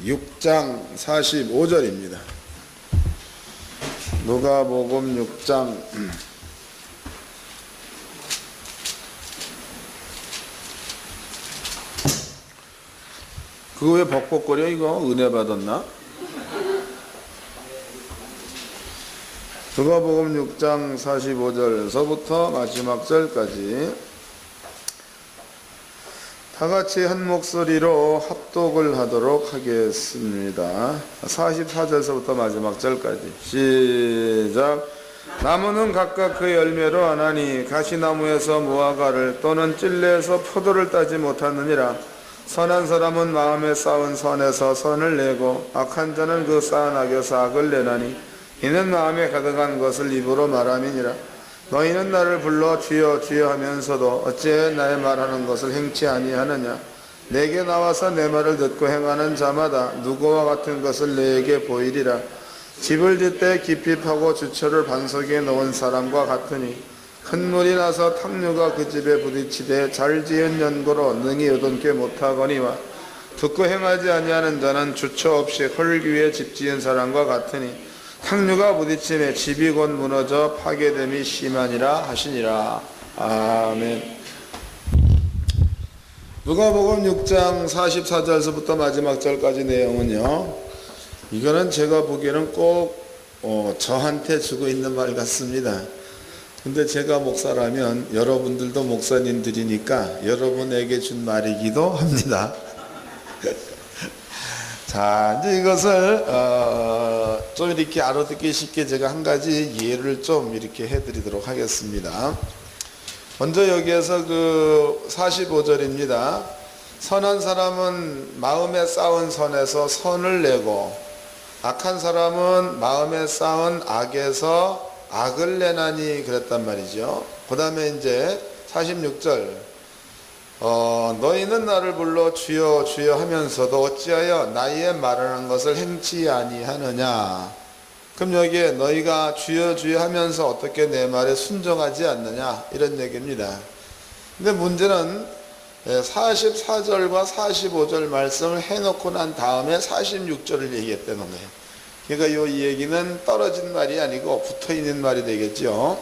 6장 45절입니다. 누가복음 6장 그거 왜 벅벅거려? 이거 은혜 받았나? 누가복음 6장 45절에서부터 마지막 절까지 다같이 한 목소리로 합독을 하도록 하겠습니다. 44절에서부터 마지막 절까지 시작. 나무는 각각 그 열매로 아나니 가시나무에서 무화과를 또는 찔레에서 포도를 따지 못하느니라. 선한 사람은 마음에 쌓은 선에서 선을 내고 악한 자는 그 쌓은 악에서 악을 내나니 이는 마음에 가득한 것을 입으로 말함이니라. 너희는 나를 불러 주여 주여 하면서도 어찌 나의 말하는 것을 행치 아니하느냐. 내게 나와서 내 말을 듣고 행하는 자마다 누구와 같은 것을 내게 보이리라. 집을 짓되 깊이 파고 주철을 반석에 놓은 사람과 같으니 큰 물이 나서 탕류가 그 집에 부딪히되 잘 지은 연고로 능히 얻게 못하거니와 듣고 행하지 아니하는 자는 주처 없이 흙 위에 집 지은 사람과 같으니 탕류가 부딪힘에 집이 곧 무너져 파괴됨이 심하니라 하시니라. 아멘. 누가복음 6장 44절에서부터 마지막 절까지 내용은요, 이거는 제가 보기에는 꼭 저한테 주고 있는 말 같습니다. 근데 제가 목사라면 여러분들도 목사님들이니까 여러분에게 준 말이기도 합니다. 자, 이제 이것을 좀 이렇게 알아듣기 쉽게 제가 한 가지 예를 좀 이렇게 해드리도록 하겠습니다. 먼저 여기에서 그 45절입니다. 선한 사람은 마음에 쌓은 선에서 선을 내고 악한 사람은 마음에 쌓은 악에서 악을 내나니 그랬단 말이죠. 그 다음에 이제 46절 너희는 나를 불러 주여 주여 하면서도 어찌하여 나의 말하는 것을 행치 아니하느냐. 그럼 여기에 너희가 주여 주여 하면서 어떻게 내 말에 순종하지 않느냐 이런 얘기입니다. 근데 문제는 44절과 45절 말씀을 해놓고 난 다음에 46절을 얘기했다는 거예요. 그러니까 이 얘기는 떨어진 말이 아니고 붙어있는 말이 되겠죠.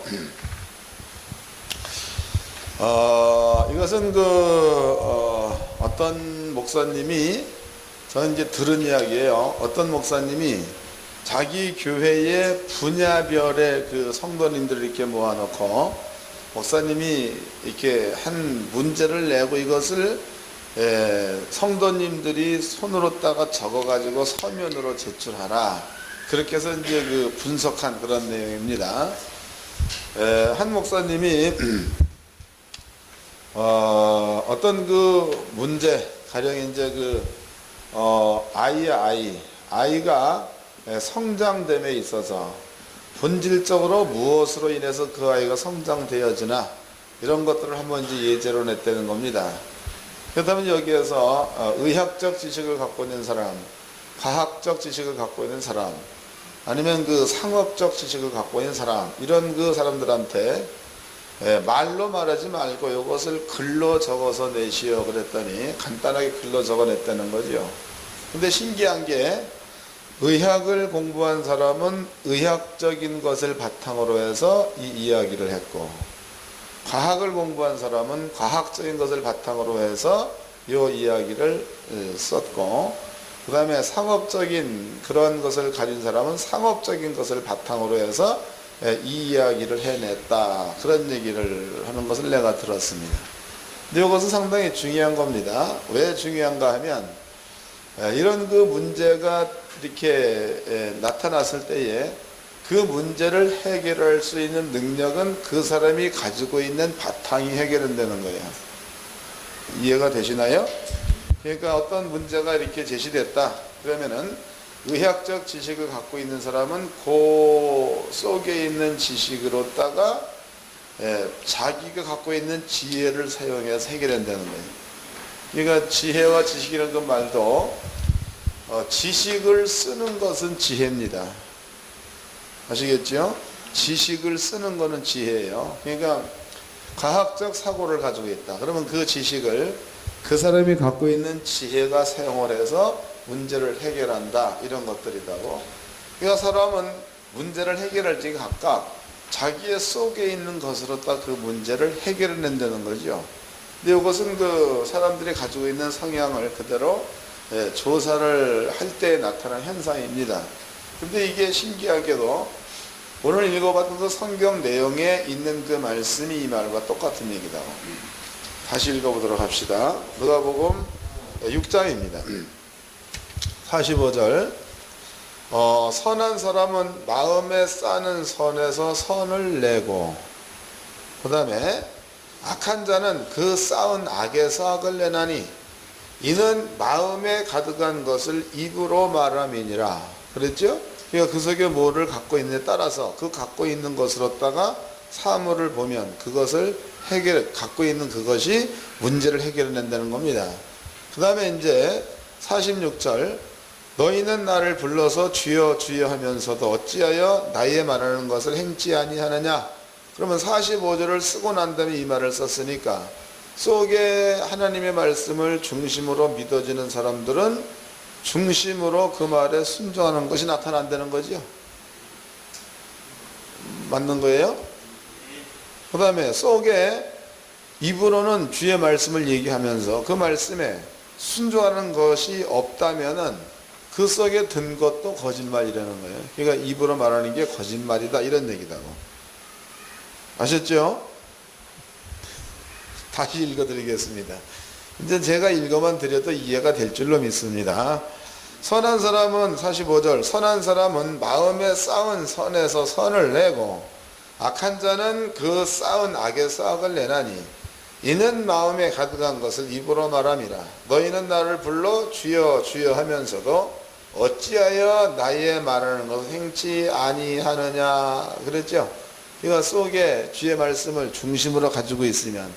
이것은 어떤 목사님이, 저는 이제 들은 이야기예요. 어떤 목사님이 자기 교회의 분야별의 그 성도님들을 이렇게 모아놓고 목사님이 이렇게 한 문제를 내고 이것을 성도님들이 손으로다가 적어가지고 서면으로 제출하라. 그렇게 해서 이제 그 분석한 그런 내용입니다. 한 목사님이 어떤 그 문제, 가령 이제 아이가 성장됨에 있어서 본질적으로 무엇으로 인해서 그 아이가 성장되어지나 이런 것들을 한번 이제 예제로 냈다는 겁니다. 그렇다면 여기에서 의학적 지식을 갖고 있는 사람, 과학적 지식을 갖고 있는 사람, 아니면 그 상업적 지식을 갖고 있는 사람, 이런 그 사람들한테 말로 말하지 말고 이것을 글로 적어서 내시오 그랬더니 간단하게 글로 적어 냈다는 거죠. 근데 신기한 게 의학을 공부한 사람은 의학적인 것을 바탕으로 해서 이 이야기를 했고, 과학을 공부한 사람은 과학적인 것을 바탕으로 해서 이 이야기를 썼고, 그 다음에 상업적인 그런 것을 가진 사람은 상업적인 것을 바탕으로 해서 이 이야기를 해냈다. 그런 얘기를 하는 것을 내가 들었습니다. 근데 이것은 상당히 중요한 겁니다. 왜 중요한가 하면 이런 그 문제가 이렇게 나타났을 때에 그 문제를 해결할 수 있는 능력은 그 사람이 가지고 있는 바탕이 해결된다는 거예요. 이해가 되시나요? 그러니까 어떤 문제가 이렇게 제시됐다 그러면은 의학적 지식을 갖고 있는 사람은 그 속에 있는 지식으로다가 자기가 갖고 있는 지혜를 사용해서 해결한다는 거예요. 그러니까 지혜와 지식이라는 그 말도 지식을 쓰는 것은 지혜입니다. 아시겠죠? 지식을 쓰는 것은 지혜예요. 그러니까 과학적 사고를 가지고 있다. 그러면 그 지식을 그 사람이 갖고 있는 지혜가 사용을 해서 문제를 해결한다. 이런 것들이라고. 그러니까 사람은 문제를 해결할 때 각각 자기의 속에 있는 것으로 딱 그 문제를 해결해낸다는 거죠. 근데 이것은 그 사람들이 가지고 있는 성향을 그대로 조사를 할 때 나타난 현상입니다. 근데 이게 신기하게도 오늘 읽어봤던 그 성경 내용에 있는 그 말씀이 이 말과 똑같은 얘기다. 다시 읽어보도록 합시다. 누가복음 6장입니다. 45절. 선한 사람은 마음에 싸는 선에서 선을 내고, 그 다음에 악한 자는 그 쌓은 악에서 악을 내나니 이는 마음에 가득한 것을 입으로 말함이니라. 그랬죠? 그러니까 그 속에 뭐를 갖고 있느냐에 따라서 그 갖고 있는 것으로다가 사물을 보면 그것을 갖고 있는 그것이 문제를 해결해낸다는 겁니다. 그 다음에 이제 46절. 너희는 나를 불러서 주여 주여 하면서도 어찌하여 나의 말하는 것을 행치 아니하느냐. 그러면 45절을 쓰고 난 다음에 이 말을 썼으니까 속에 하나님의 말씀을 중심으로 믿어지는 사람들은 중심으로 그 말에 순종하는 것이 나타난다는 거죠. 맞는 거예요? 그 다음에 속에 입으로는 주의 말씀을 얘기하면서 그 말씀에 순종하는 것이 없다면은 그 속에 든 것도 거짓말이라는 거예요. 그러니까 입으로 말하는 게 거짓말이다 이런 얘기다고. 아셨죠? 다시 읽어드리겠습니다. 이제 제가 읽어만 드려도 이해가 될 줄로 믿습니다. 선한 사람은 45절. 선한 사람은 마음에 쌓은 선에서 선을 내고 악한 자는 그 쌓은 악에서 악을 내나니 이는 마음에 가득한 것을 입으로 말함이라. 너희는 나를 불러 주여 주여 하면서도 어찌하여 나의 말하는 것을 행치 아니하느냐. 그랬죠? 그러니까 속에 주의 말씀을 중심으로 가지고 있으면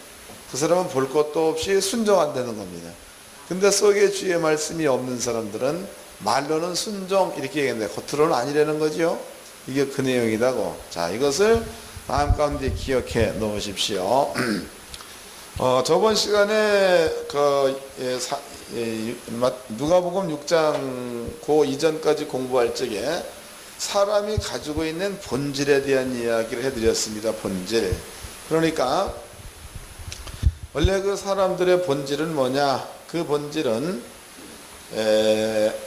그 사람은 볼 것도 없이 순종한다는 겁니다. 근데 속에 주의 말씀이 없는 사람들은 말로는 순종 이렇게 얘기했는데 겉으로는 아니라는 거죠. 이게 그 내용이라고. 자, 이것을 마음 가운데 기억해 놓으십시오. 저번 시간에 누가복음 6장 그 이전까지 공부할 적에 사람이 가지고 있는 본질에 대한 이야기를 해드렸습니다. 본질. 그러니까 원래 그 사람들의 본질은 뭐냐? 그 본질은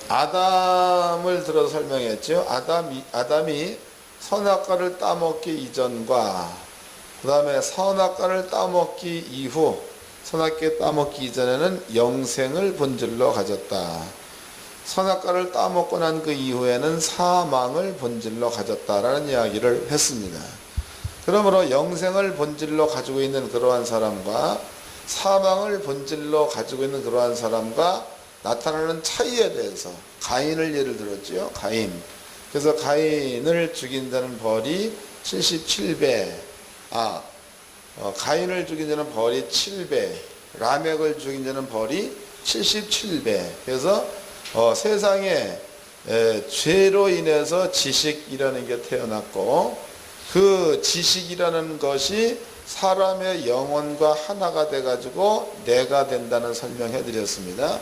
아담을 들어 설명했죠. 아담이 선악과를 따먹기 이전과 그 다음에 선악과를 따먹기 이후, 선악과 따먹기 이전에는 영생을 본질로 가졌다. 선악과를 따먹고 난 그 이후에는 사망을 본질로 가졌다라는 이야기를 했습니다. 그러므로 영생을 본질로 가지고 있는 그러한 사람과 사망을 본질로 가지고 있는 그러한 사람과 나타나는 차이에 대해서 가인을 예를 들었지요. 가인. 그래서 가인을 죽인 자는 벌이 77배. 가인을 죽인 자는 벌이 7배. 라멕을 죽인 자는 벌이 77배. 그래서 세상에 죄로 인해서 지식이라는 게 태어났고 그 지식이라는 것이 사람의 영혼과 하나가 돼가지고 내가 된다는 설명해 드렸습니다.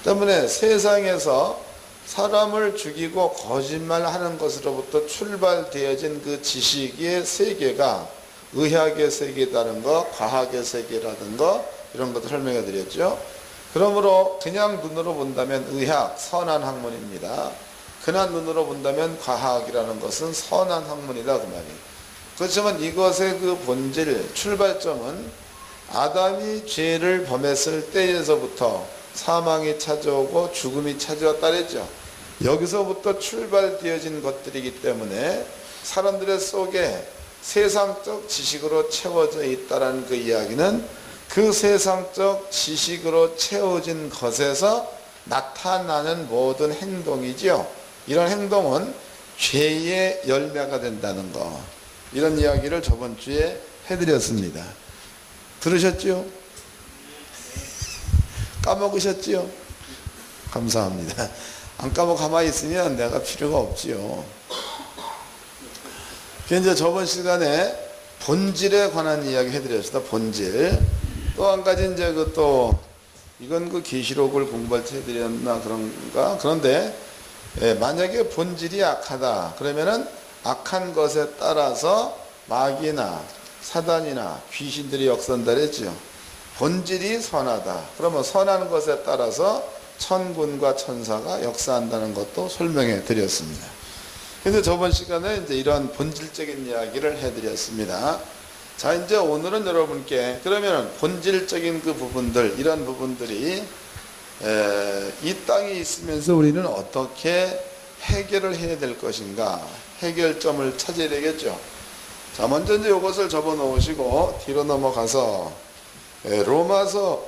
때문에 세상에서 사람을 죽이고 거짓말하는 것으로부터 출발되어진 그 지식의 세계가 의학의 세계라는 것, 과학의 세계라는 것 이런 것도 설명해 드렸죠. 그러므로 그냥 눈으로 본다면 의학, 선한 학문입니다. 그냥 눈으로 본다면 과학이라는 것은 선한 학문이다 그 말이에요. 그렇지만 이것의 그 본질, 출발점은 아담이 죄를 범했을 때에서부터 사망이 찾아오고 죽음이 찾아왔다 그랬죠. 여기서부터 출발되어진 것들이기 때문에 사람들의 속에 세상적 지식으로 채워져 있다는 그 이야기는 그 세상적 지식으로 채워진 것에서 나타나는 모든 행동이죠. 이런 행동은 죄의 열매가 된다는 것. 이런 이야기를 저번 주에 해드렸습니다. 들으셨죠? 까먹으셨죠? 감사합니다. 안 까먹고 가만히 있으면 내가 필요가 없지요. 이제 저번 시간에 본질에 관한 이야기 해드렸습니다. 본질. 또 한 가지 이제 이건 그 계시록을 공부할 때 해드렸나 그런가? 그런데 만약에 본질이 악하다 그러면은 악한 것에 따라서 마귀나 사단이나 귀신들이 역선다 그랬죠. 본질이 선하다 그러면 선한 것에 따라서 천군과 천사가 역사한다는 것도 설명해 드렸습니다. 그래서 저번 시간에 이제 이런 본질적인 이야기를 해드렸습니다. 자, 이제 오늘은 여러분께 그러면 본질적인 그 부분들, 이런 부분들이 이 땅에 있으면서 우리는 어떻게 해결을 해야 될 것인가, 해결점을 찾아야 되겠죠. 자, 먼저 이제 이것을 접어 놓으시고 뒤로 넘어가서 로마서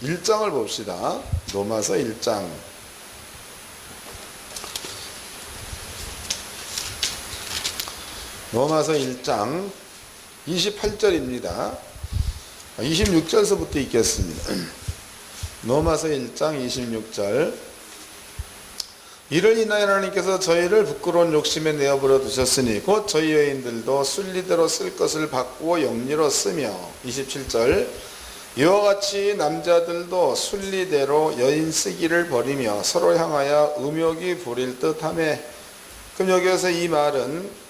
1장을 봅시다. 로마서 1장. 로마서 1장 28절입니다. 26절서부터 읽겠습니다. 로마서 1장 26절. 이를 인하여 하나님께서 저희를 부끄러운 욕심에 내어버려 두셨으니 곧 저희 여인들도 순리대로 쓸 것을 바꾸어 영리로 쓰며 27절. 이와 같이 남자들도 순리대로 여인 쓰기를 버리며 서로 향하여 음욕이 부릴 듯하며. 그럼 여기에서 이 말은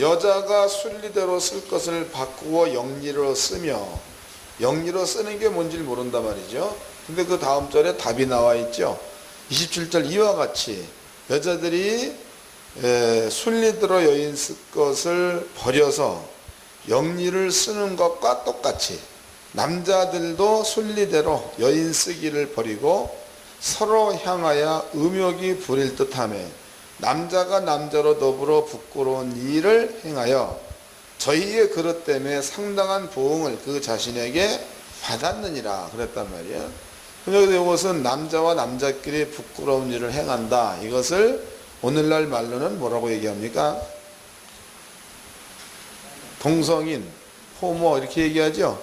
여자가 순리대로 쓸 것을 바꾸어 영리로 쓰며, 영리로 쓰는 게 뭔지를 모른단 말이죠. 근데 그 다음 절에 답이 나와 있죠. 27절 이와 같이 여자들이 순리대로 여인 쓸 것을 버려서 영리를 쓰는 것과 똑같이 남자들도 순리대로 여인 쓰기를 버리고 서로 향하여 음욕이 부릴 듯하며 남자가 남자로 더불어 부끄러운 일을 행하여 저희의 그릇 때문에 상당한 보응을 그 자신에게 받았느니라 그랬단 말이에요. 그래서 이것은 남자와 남자끼리 부끄러운 일을 행한다. 이것을 오늘날 말로는 뭐라고 얘기합니까? 동성인, 호모 이렇게 얘기하죠.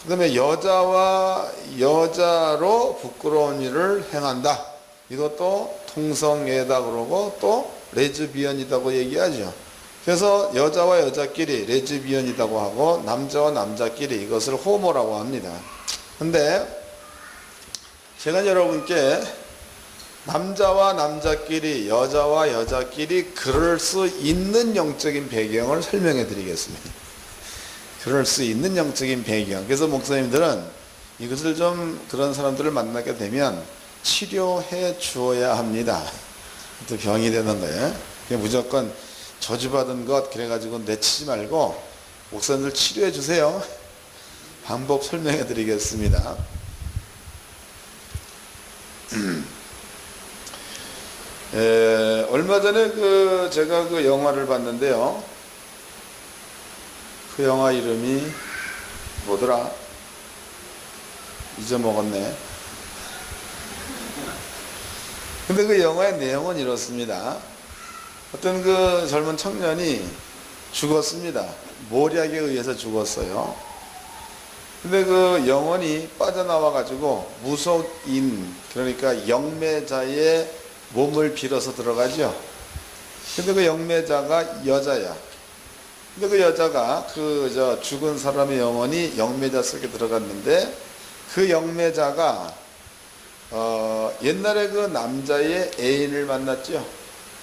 그 다음에 여자와 여자로 부끄러운 일을 행한다. 이것도 통성애다 그러고 또 레즈비언이라고 얘기하죠. 그래서 여자와 여자끼리 레즈비언이라고 하고 남자와 남자끼리 이것을 호모라고 합니다. 근데 제가 여러분께 남자와 남자끼리 여자와 여자끼리 그럴 수 있는 영적인 배경을 설명해 드리겠습니다. 그럴 수 있는 영적인 배경. 그래서 목사님들은 이것을 좀 그런 사람들을 만나게 되면 치료해 주어야 합니다. 또 병이 되는 거예요. 무조건 저주받은 것 그래가지고 내치지 말고 목사님들 치료해 주세요. 방법 설명해 드리겠습니다. 얼마 전에 제가 그 영화를 봤는데요. 그 영화 이름이 뭐더라? 잊어먹었네. 근데 그 영화의 내용은 이렇습니다. 어떤 그 젊은 청년이 죽었습니다. 모략에 의해서 죽었어요. 근데 그 영혼이 빠져나와가지고 무속인, 그러니까 영매자의 몸을 빌어서 들어가죠. 근데 그 영매자가 여자야. 근데 그 여자가 죽은 사람의 영혼이 영매자 속에 들어갔는데 그 영매자가 옛날에 그 남자의 애인을 만났죠.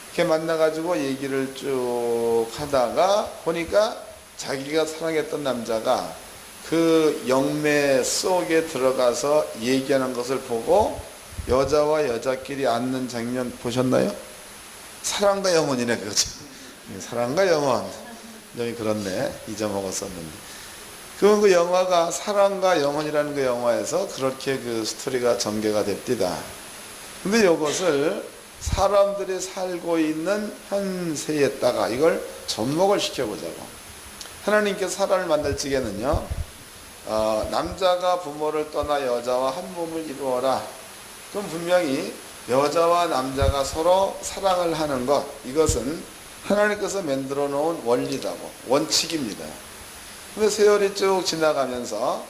이렇게 만나가지고 얘기를 쭉 하다가 보니까 자기가 사랑했던 남자가 그 영매 속에 들어가서 얘기하는 것을 보고 여자와 여자끼리 앉는 장면 보셨나요? 사랑과 영혼이네, 그거죠. 사랑과 영혼. 좀 그렇네. 잊어먹었었는데. 그 영화가 사랑과 영혼이라는 그 영화에서 그렇게 그 스토리가 전개가 됩니다. 근데 이것을 사람들이 살고 있는 현세에다가 이걸 접목을 시켜보자고. 하나님께서 사람을 만들 적에는요, 남자가 부모를 떠나 여자와 한 몸을 이루어라. 그럼 분명히 여자와 남자가 서로 사랑을 하는 것, 이것은 하나님께서 만들어 놓은 원리라고, 원칙입니다. 근데 세월이 쭉 지나가면서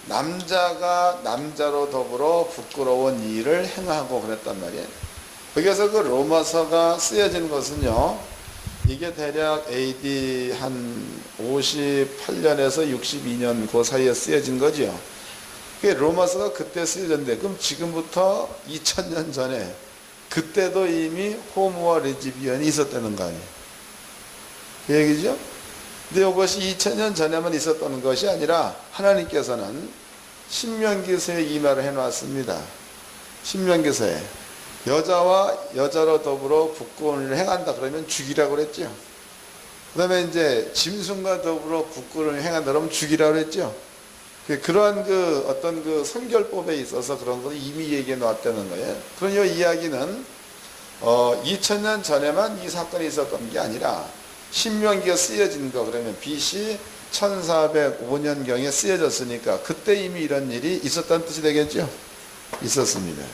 남자가 남자로 더불어 부끄러운 일을 행하고 그랬단 말이에요. 거기에서 그 로마서가 쓰여진 것은요, 이게 대략 AD 한 58년에서 62년 그 사이에 쓰여진 거죠. 그게 로마서가 그때 쓰여졌는데, 그럼 지금부터 2000년 전에 그때도 이미 호모와 레즈비언이 있었다는 거 아니에요? 그 얘기죠? 근데 이것이 2000년 전에만 있었던 것이 아니라 하나님께서는 신명기서에 이 말을 해놨습니다. 신명기서에 여자와 여자로 더불어 북권을 행한다 그러면 죽이라고 그랬죠. 그 다음에 이제 짐승과 더불어 북권을 행한다 그러면 죽이라고 그랬죠. 그러한 어떤 성결법에 있어서 그런 걸 이미 얘기해 놨다는 거예요. 그런 이 이야기는 2000년 전에만 이 사건이 있었던 게 아니라 신명기가 쓰여진 거, 그러면 BC 1405년경에 쓰여졌으니까 그때 이미 이런 일이 있었다는 뜻이 되겠죠. 있었습니다.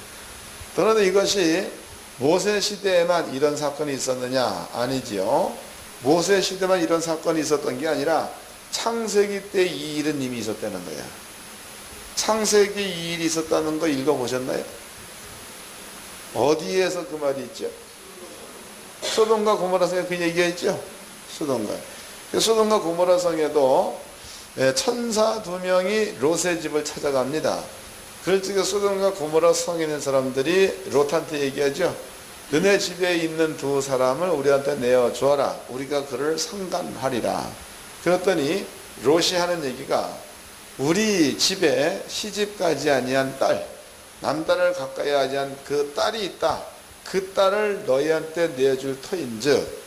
그런데 이것이 모세 시대에만 이런 사건이 있었느냐? 아니지요. 모세 시대만 이런 사건이 있었던 게 아니라 창세기 때 이 일은 이미 있었다는 거야. 창세기 이 일이 있었다는 거 읽어보셨나요? 어디에서 그 말이 있죠? 소돔과 고모라 성에 그 얘기가 있죠? 소돔과 고모라 성에도 천사 2명이 롯의 집을 찾아갑니다. 그럴 적에 소돔과 고모라 성에 있는 사람들이 롯한테 얘기하죠. 너네 집에 있는 2 사람을 우리한테 내어주어라. 우리가 그를 상간하리라. 그랬더니 롯이 하는 얘기가, 우리 집에 시집가지 아니한 딸, 남딸을 가까이 하지 않은 그 딸이 있다. 그 딸을 너희한테 내어줄 터인즉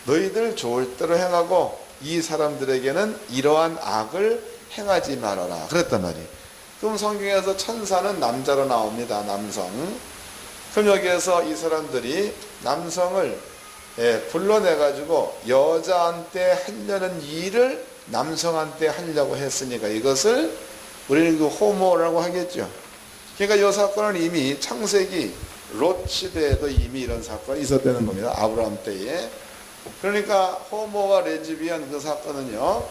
너희들 좋을 대로 행하고 이 사람들에게는 이러한 악을 행하지 말아라. 그랬단 말이에요. 그럼 성경에서 천사는 남자로 나옵니다. 남성. 그럼 여기에서 이 사람들이 남성을 불러내가지고 여자한테 하려는 일을 남성한테 하려고 했으니까 이것을 우리는 호모라고 하겠죠. 그러니까 이 사건은 이미 창세기 롯 시대에도 이미 이런 사건이 있었다는 겁니다. 아브라함 때에. 그러니까 호모와 레즈비언 그 사건은요,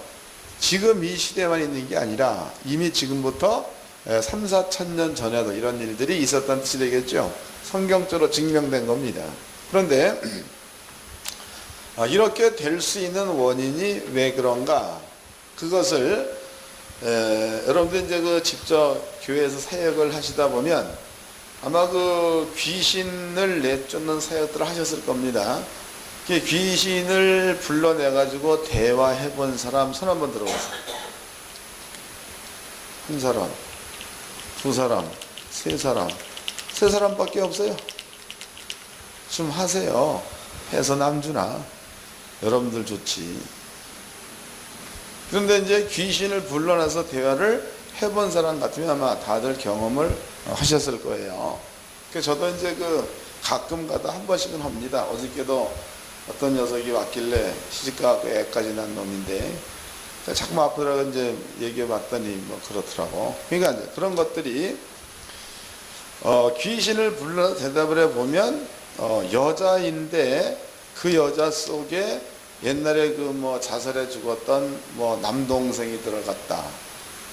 지금 이 시대만 있는 게 아니라 이미 지금부터 3, 4천 년 전에도 이런 일들이 있었다는 뜻이 되겠죠. 성경적으로 증명된 겁니다. 그런데 이렇게 될 수 있는 원인이 왜 그런가? 그것을 여러분들 이제 직접 교회에서 사역을 하시다 보면 아마 귀신을 내쫓는 사역들을 하셨을 겁니다. 귀신을 불러내가지고 대화해 본 사람 손 한번 들어보세요. 1 사람, 2 사람, 3 사람, 3 사람밖에 없어요. 좀 하세요. 해서 남주나. 여러분들 좋지. 그런데 이제 귀신을 불러내서 대화를 해본 사람 같으면 아마 다들 경험을 하셨을 거예요. 그래서 저도 이제 가끔 가다 한 번씩은 합니다. 어저께도 어떤 녀석이 왔길래 시집가고 애까지 난 놈인데 자꾸 아프더라고 이제 얘기해 봤더니 뭐 그렇더라고. 그러니까 이제 그런 것들이 귀신을 불러서 대답을 해보면 여자인데 그 여자 속에 옛날에 자살해 죽었던 남동생이 들어갔다.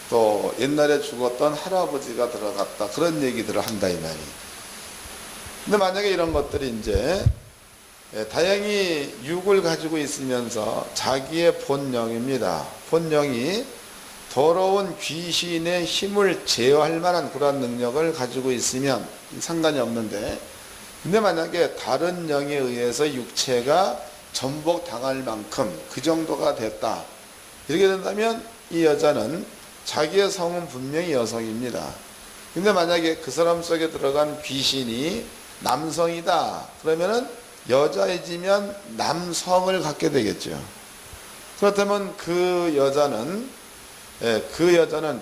또 옛날에 죽었던 할아버지가 들어갔다. 그런 얘기들을 한다 이 말이. 근데 만약에 이런 것들이 이제 다행히 육을 가지고 있으면서 자기의 본령입니다. 본령이 더러운 귀신의 힘을 제어할 만한 그런 능력을 가지고 있으면 상관이 없는데, 근데 만약에 다른 영에 의해서 육체가 전복당할 만큼 그 정도가 됐다. 이렇게 된다면 이 여자는 자기의 성은 분명히 여성입니다. 근데 만약에 그 사람 속에 들어간 귀신이 남성이다. 그러면은 여자이지만 남성을 갖게 되겠죠. 그렇다면 그 여자는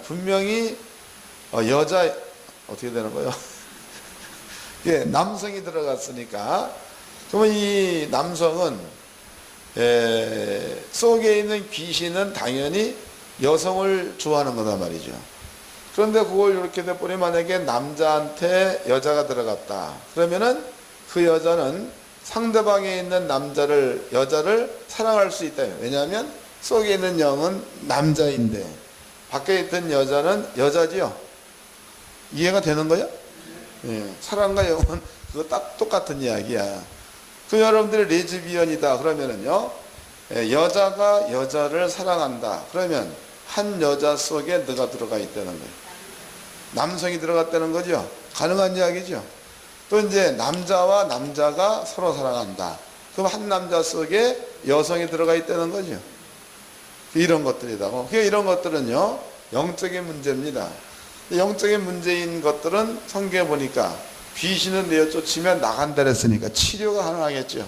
분명히 여자 어떻게 되는 거예요? 예, 남성이 들어갔으니까 그러면 이 남성은 속에 있는 귀신은 당연히 여성을 좋아하는 거다 말이죠. 그런데 그걸 이렇게 돼버리면 만약에 남자한테 여자가 들어갔다. 그러면은 그 여자는 상대방에 있는 여자를 사랑할 수 있다. 왜냐하면 속에 있는 영은 남자인데 밖에 있던 여자는 여자지요. 이해가 되는 거야? 예, 사랑과 영은 그거 딱 똑같은 이야기야. 그 여러분들이 레즈비언이다 그러면은요, 여자가 여자를 사랑한다. 그러면 한 여자 속에 너가 들어가 있다는 거예요. 남성이 들어갔다는 거죠. 가능한 이야기죠. 또 이제 남자와 남자가 서로 사랑한다. 그럼 한 남자 속에 여성이 들어가 있다는 거죠. 이런 것들이다고. 이런 것들은요, 영적인 문제입니다. 영적인 문제인 것들은 성경에 보니까 귀신은 내어 쫓으면 나간다 그랬으니까 치료가 가능하겠죠.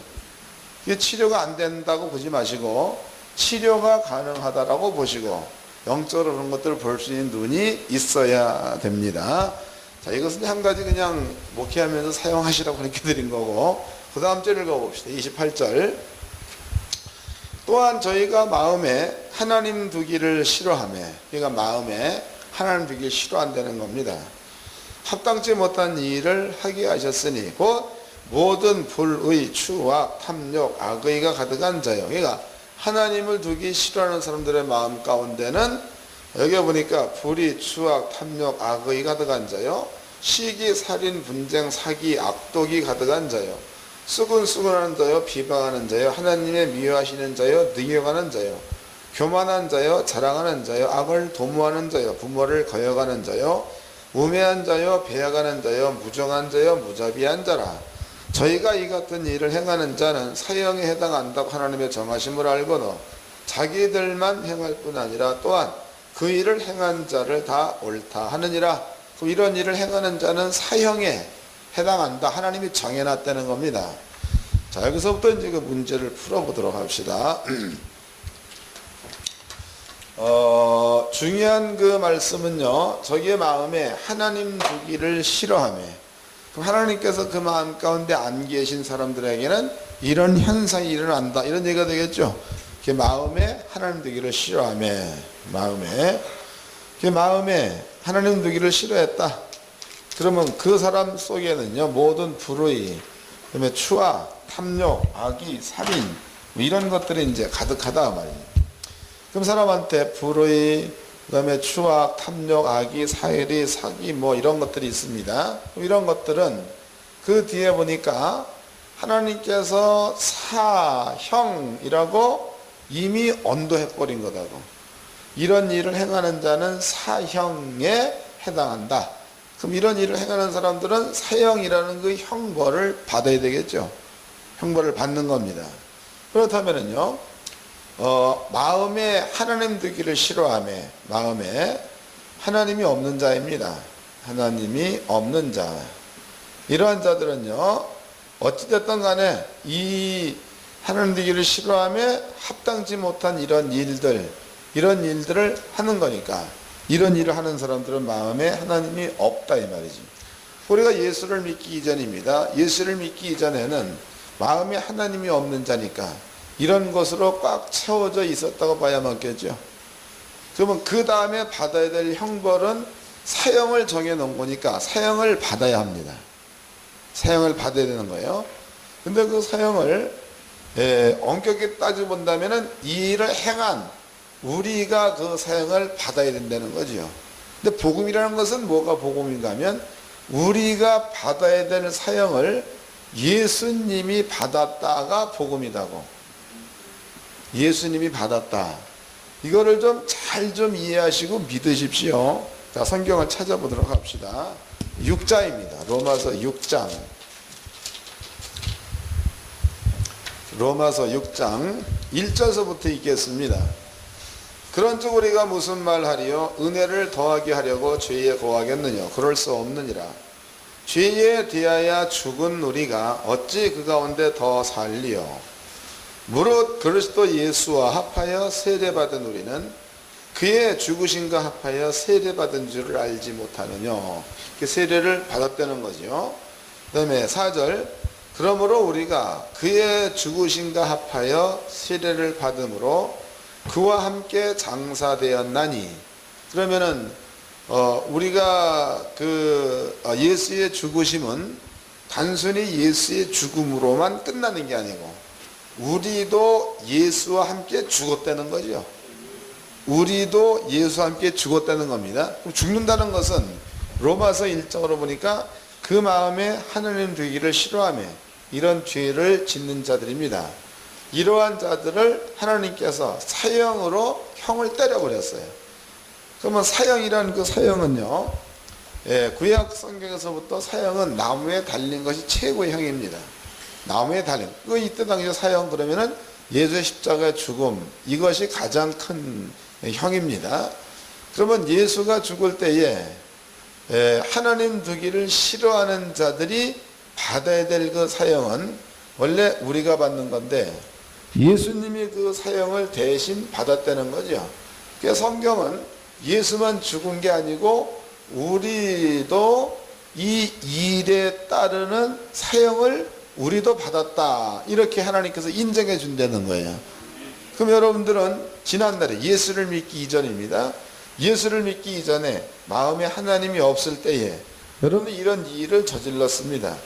이게 치료가 안 된다고 보지 마시고 치료가 가능하다라고 보시고 영적으로 그런 것들을 볼 수 있는 눈이 있어야 됩니다. 자, 이것은 한 가지 그냥 목회하면서 사용하시라고 그렇게 드린 거고, 그 다음 절 읽어봅시다. 28절. 또한 저희가 마음에 하나님 두기를 싫어하며, 그러니까 마음에 하나님 두기를 싫어한다는 겁니다. 합당치 못한 일을 하게 하셨으니 곧 모든 불의, 추악, 탐욕, 악의가 가득한 자요. 그러니까 하나님을 두기 싫어하는 사람들의 마음 가운데는 여기 보니까 불의, 추악, 탐욕, 악의 가득한 자요, 시기, 살인, 분쟁, 사기, 악독이 가득한 자요, 수근수근하는 자요, 비방하는 자요, 하나님의 미워하시는 자요, 능욕하는 자요, 교만한 자요, 자랑하는 자요, 악을 도모하는 자요, 부모를 거역하는 자요, 우매한 자요, 배약하는 자요, 무정한 자요, 무자비한 자라. 저희가 이 같은 일을 행하는 자는 사형에 해당한다고 하나님의 정하심을 알고도 자기들만 행할 뿐 아니라 또한 그 일을 행한 자를 다 옳다 하느니라. 이런 일을 행하는 자는 사형에 해당한다. 하나님이 정해놨다는 겁니다. 자, 여기서부터 이제 그 문제를 풀어보도록 합시다. 중요한 그 말씀은요, 저기의 마음에 하나님 두기를 싫어하며, 그럼 하나님께서 그 마음 가운데 안 계신 사람들에게는 이런 현상이 일어난다, 이런 얘기가 되겠죠. 그 마음에 하나님 두기를 싫어하며, 마음에 하나님 두기를 싫어했다. 그러면 그 사람 속에는요, 모든 불의, 그다음에 추악, 탐욕, 악의, 살인, 뭐 이런 것들이 이제 가득하다 말이에요. 그럼 사람한테 불의, 그다음에 추악, 탐욕, 악의, 사일이, 사기, 뭐 이런 것들이 있습니다. 이런 것들은 그 뒤에 보니까 하나님께서 사형이라고 이미 언도해버린 거다고. 이런 일을 행하는 자는 사형에 해당한다. 그럼 이런 일을 행하는 사람들은 사형이라는 그 형벌을 받아야 되겠죠. 형벌을 받는 겁니다. 그렇다면은요, 마음에 하나님 두기를 싫어하며, 마음에 하나님이 없는 자입니다. 하나님이 없는 자. 이러한 자들은요, 어찌됐든 간에 이 하나님 두기를 싫어하며 합당치 못한 이런 일들을 하는 거니까, 이런 일을 하는 사람들은 마음에 하나님이 없다 이 말이지. 우리가 예수를 믿기 이전입니다. 예수를 믿기 이전에는 마음에 하나님이 없는 자니까 이런 것으로 꽉 채워져 있었다고 봐야 맞겠죠. 그러면 그 다음에 받아야 될 형벌은 사형을 정해놓은 거니까 사형을 받아야 합니다. 사형을 받아야 되는 거예요. 근데 그 사형을 엄격히 따져본다면은 이 일을 행한 우리가 그 사형을 받아야 된다는 거죠. 근데 복음이라는 것은 뭐가 복음인가 하면 우리가 받아야 될 사형을 예수님이 받았다가 복음이다고. 예수님이 받았다. 이거를 좀 잘 좀 이해하시고 믿으십시오. 자, 성경을 찾아보도록 합시다. 6장입니다. 로마서 6장. 로마서 6장 1절서부터 읽겠습니다. 그런즉 우리가 무슨 말하리요? 은혜를 더하게 하려고 죄에 거하겠느냐? 그럴 수 없느니라. 죄에 대하여 죽은 우리가 어찌 그 가운데 더 살리요? 무릇 그리스도 예수와 합하여 세례받은 우리는 그의 죽으심과 합하여 세례받은 줄을 알지 못하느냐? 세례를 받았다는 거죠. 그 다음에 4절. 그러므로 우리가 그의 죽으심과 합하여 세례를 받음으로 그와 함께 장사되었나니. 그러면은 우리가 예수의 죽으심은 단순히 예수의 죽음으로만 끝나는 게 아니고 우리도 예수와 함께 죽었다는 거죠. 우리도 예수와 함께 죽었다는 겁니다. 죽는다는 것은 로마서 1장으로 보니까 그 마음에 하나님 되기를 싫어하며 이런 죄를 짓는 자들입니다. 이러한 자들을 하나님께서 사형으로 형을 때려버렸어요. 그러면 사형이라는 그 사형은요, 구약 성경에서부터 사형은 나무에 달린 것이 최고의 형입니다. 나무에 달린. 이때 당시 사형 그러면은 예수의 십자가의 죽음, 이것이 가장 큰 형입니다. 그러면 예수가 죽을 때에 하나님 두기를 싫어하는 자들이 받아야 될 그 사형은 원래 우리가 받는 건데 예수님이 그 사형을 대신 받았다는 거죠. 그러니까 성경은 예수만 죽은 게 아니고 우리도 이 일에 따르는 사형을 우리도 받았다, 이렇게 하나님께서 인정해 준다는 거예요. 그럼 여러분들은 지난날에 예수를 믿기 이전입니다. 예수를 믿기 이전에 마음에 하나님이 없을 때에 여러분이 이런 일을 저질렀습니다.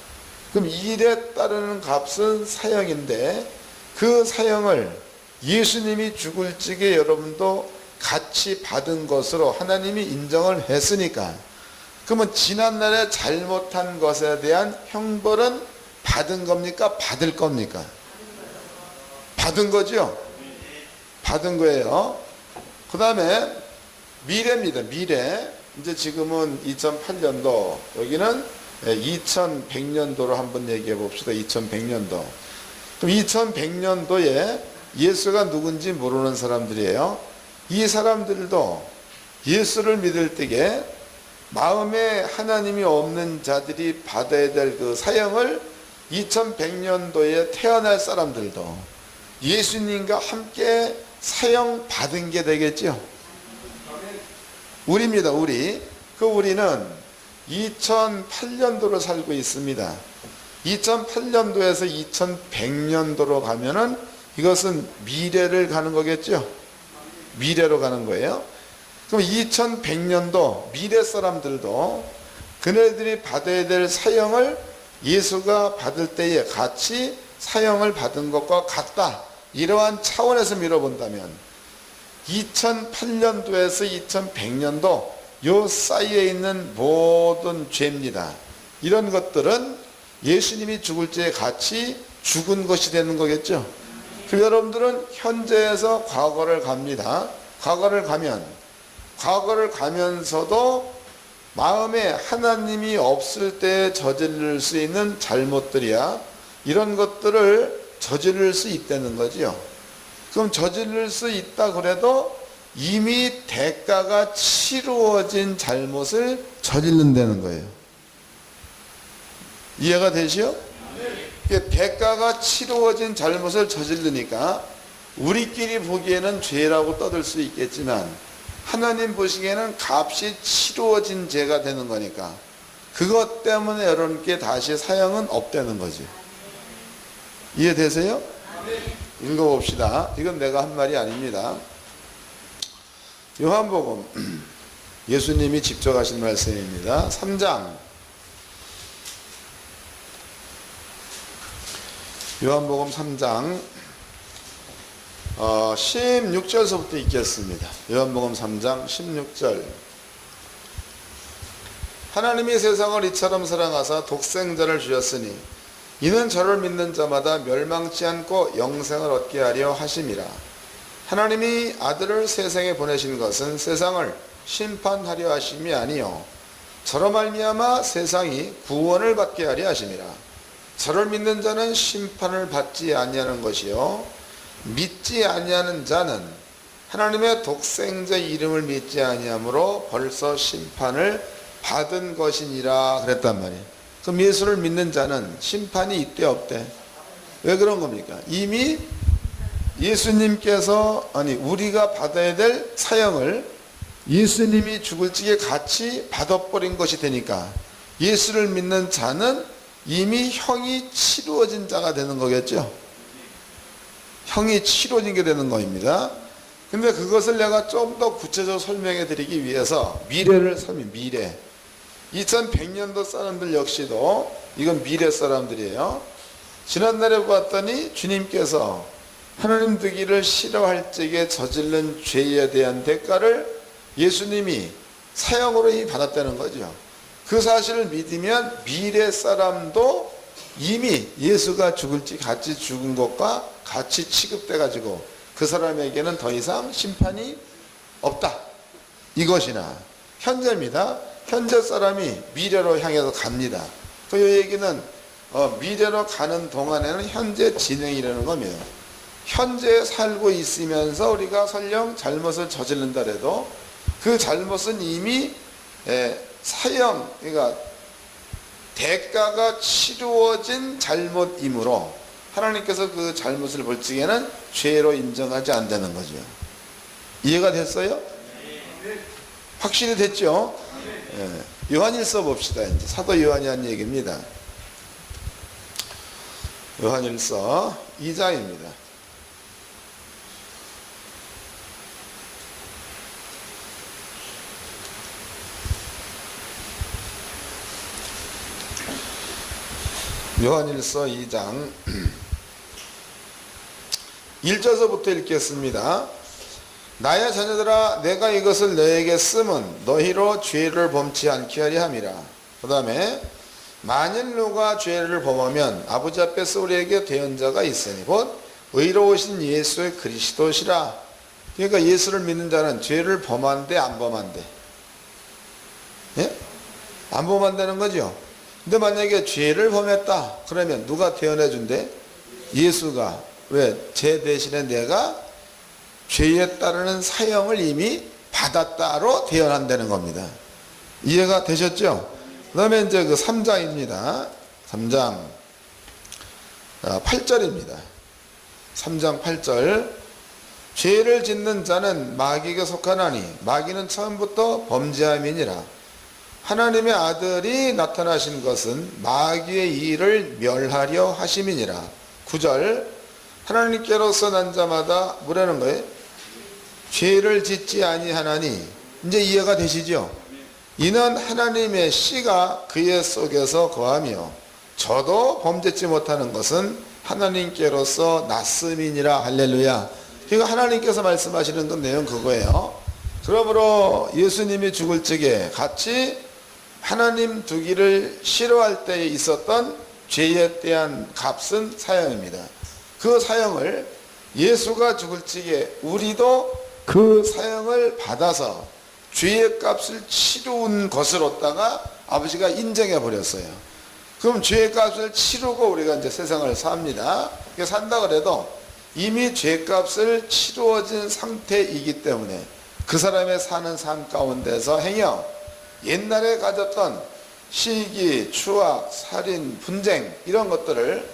그럼 이 일에 따르는 값은 사형인데 그 사형을 예수님이 죽을 적에 여러분도 같이 받은 것으로 하나님이 인정을 했으니까, 그러면 지난날에 잘못한 것에 대한 형벌은 받은 겁니까? 받을 겁니까? 받은 거죠? 받은 거예요. 그 다음에 미래입니다. 미래. 이제 지금은 2008년도, 여기는 2100년도로 한번 얘기해 봅시다. 2100년도. 그럼 2100년도에 예수가 누군지 모르는 사람들이에요. 이 사람들도 예수를 믿을 때에 마음에 하나님이 없는 자들이 받아야 될 그 사형을 2100년도에 태어날 사람들도 예수님과 함께 사형 받은 게 되겠죠. 우리입니다. 우리. 우리는 2008년도로 살고 있습니다. 2008년도에서 2100년도로 가면은 이것은 미래를 가는 거겠죠. 미래로 가는 거예요. 그럼 2100년도 미래 사람들도 그네들이 받아야 될 사형을 예수가 받을 때에 같이 사형을 받은 것과 같다, 이러한 차원에서 밀어본다면 2008년도에서 2100년도 요 사이에 있는 모든 죄입니다. 이런 것들은 예수님이 죽을 때에 같이 죽은 것이 되는 거겠죠. 그럼 여러분들은 현재에서 과거를 갑니다. 과거를 가면서도 마음에 하나님이 없을 때 저지를 수 있는 잘못들이야, 이런 것들을 저지를 수 있다는 거죠. 그럼 저지를 수 있다 그래도 이미 대가가 치루어진 잘못을 저지른다는 거예요. 이해가 되시오? 대가가 치루어진 잘못을 저지르니까 우리끼리 보기에는 죄라고 떠들 수 있겠지만 하나님 보시기에는 값이 치루어진 죄가 되는 거니까 그것 때문에 여러분께 다시 사형은 없다는 거지. 이해되세요? 읽어봅시다. 이건 내가 한 말이 아닙니다. 요한복음 예수님이 직접 하신 말씀입니다. 3장 요한복음 3장 16절서부터 읽겠습니다. 요한복음 3장 16절. 하나님이 세상을 이처럼 사랑하사 독생자를 주셨으니 이는 저를 믿는 자마다 멸망치 않고 영생을 얻게 하려 하심이라. 하나님이 아들을 세상에 보내신 것은 세상을 심판하려 하심이 아니요 저로 말미암아 세상이 구원을 받게 하려 하심이라. 저를 믿는 자는 심판을 받지 아니하는 것이요 믿지 아니하는 자는 하나님의 독생자 이름을 믿지 아니하므로 벌써 심판을 받은 것이니라 그랬단 말이에요. 그럼 예수를 믿는 자는 심판이 있대 없대? 왜 그런 겁니까? 이미 예수님께서 우리가 받아야 될 사형을 예수님이 죽을 적에 같이 받아버린 것이 되니까 예수를 믿는 자는 이미 형이 치루어진 자가 되는 거겠죠. 형이 치루어진 게 되는 겁니다. 근데 그것을 내가 좀 더 구체적으로 설명해 드리기 위해서 미래를 미래 2100년도 사람들 역시도 이건 미래 사람들이에요. 지난날에 봤더니 주님께서 하나님 되기를 싫어할 적에 저지른 죄에 대한 대가를 예수님이 사형으로 이미 받았다는 거죠. 그 사실을 믿으면 미래 사람도 이미 예수가 죽을 지 같이 죽은 것과 같이 취급돼 가지고 그 사람에게는 더 이상 심판이 없다. 이것이나 현재입니다. 현재 사람이 미래로 향해서 갑니다. 그 얘기는 미래로 가는 동안에는 현재 진행이라는 겁니다. 현재 살고 있으면서 우리가 설령 잘못을 저지른다 해도 그 잘못은 이미 사형, 그러니까 대가가 치루어진 잘못이므로 하나님께서 그 잘못을 볼 적에는 죄로 인정하지 않는다는 거죠. 이해가 됐어요? 확실히 됐죠? 요한일서 봅시다. 이제 사도 요한이 한 얘기입니다. 요한일서 2장입니다. 요한일서 2장 1절서부터 읽겠습니다. 나의 자녀들아, 내가 이것을 너에게 쓰면 너희로 죄를 범치 않게 하려 함이라. 그 다음에 만일 누가 죄를 범하면 아버지 앞에서 우리에게 대언자가 있으니 곧 의로우신 예수의 그리스도시라. 그러니까 예수를 믿는 자는 죄를 범한대 안 범한대? 예? 안 범한다는 거죠. 근데 만약에 죄를 범했다 그러면 누가 대언해 준대? 예수가. 왜? 죄 대신에 내가 죄에 따르는 사형을 이미 받았다로 대언한다는 겁니다. 이해가 되셨죠? 그 다음에 이제 그 3장입니다. 3장 8절입니다. 3장 8절. 죄를 짓는 자는 마귀에게 속하나니 마귀는 처음부터 범죄함이니라. 하나님의 아들이 나타나신 것은 마귀의 일을 멸하려 하심이니라. 9절. 하나님께로서 난 자마다 뭐라는 거예요? 죄를 짓지 아니하나니. 이제 이해가 되시죠? 이는 하나님의 씨가 그의 속에서 거하며 저도 범죄치 못하는 것은 하나님께로서 났음이니라. 할렐루야. 그러니까 하나님께서 말씀하시는 건 내용 그거예요. 그러므로 예수님이 죽을 적에 같이 하나님 두기를 싫어할 때에 있었던 죄에 대한 값은 사형입니다. 그 사형을 예수가 죽을 적에 우리도 그 사형을 받아서 죄의 값을 치룬 것으로다가 아버지가 인정해 버렸어요. 그럼 죄의 값을 치르고 우리가 이제 세상을 삽니다. 산다 그래도 이미 죄 값을 치루어진 상태이기 때문에 그 사람의 사는 삶 가운데서 행여 옛날에 가졌던 시기, 추악, 살인, 분쟁 이런 것들을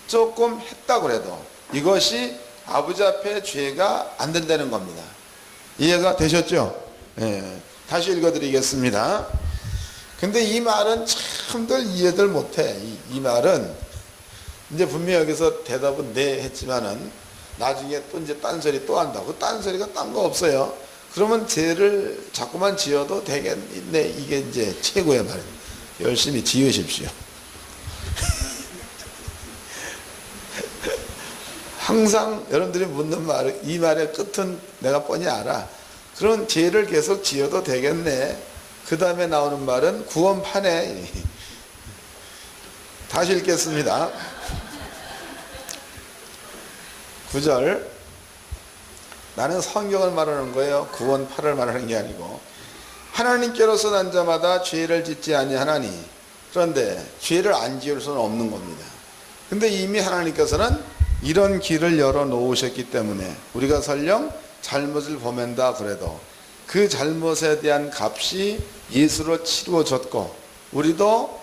조금 했다고 해도 이것이 아버지 앞에 죄가 안 된다는 겁니다. 이해가 되셨죠? 다시 읽어드리겠습니다. 근데 이 말은 참들 이해들 못해. 이 말은 이제 분명히 여기서 대답은 네 했지만은 나중에 또 이제 딴소리 또 한다고. 딴소리가 딴 거 없어요. 그러면 죄를 자꾸만 지어도 되겠네. 이게 이제 최고의 말입니다. 열심히 지으십시오. 항상 여러분들이 묻는 말, 이 말의 끝은 내가 뻔히 알아. 그런 죄를 계속 지어도 되겠네. 그 다음에 나오는 말은 구원파네. 다시 읽겠습니다. 9절. 나는 성경을 말하는 거예요. 구원파를 말하는 게 아니고. 하나님께로서 난 자마다 죄를 짓지 아니하나니. 그런데 죄를 안 지을 수는 없는 겁니다. 근데 이미 하나님께서는 이런 길을 열어 놓으셨기 때문에 우리가 설령 잘못을 범한다 그래도 그 잘못에 대한 값이 예수로 치루어졌고 우리도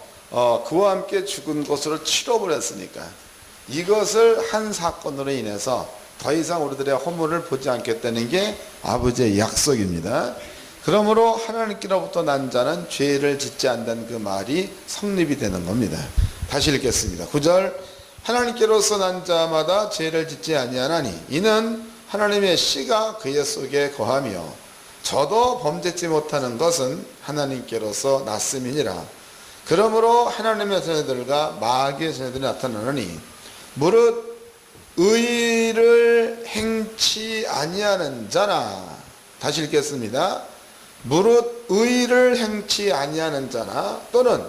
그와 함께 죽은 것으로 치러버렸으니까 이것을 한 사건으로 인해서 더 이상 우리들의 허물을 보지 않겠다는 게 아버지의 약속입니다. 그러므로 하나님께로부터 난 자는 죄를 짓지 않는다는 그 말이 성립이 되는 겁니다. 다시 읽겠습니다. 9절. 하나님께로서 난 자마다 죄를 짓지 아니하나니 이는 하나님의 씨가 그의 속에 거하며 저도 범죄치 못하는 것은 하나님께로서 났음이니라. 그러므로 하나님의 자녀들과 마귀의 자녀들이 나타나느니 무릇 의를 행치 아니하는 자나. 다시 읽겠습니다. 무릇 의를 행치 아니하는 자나 또는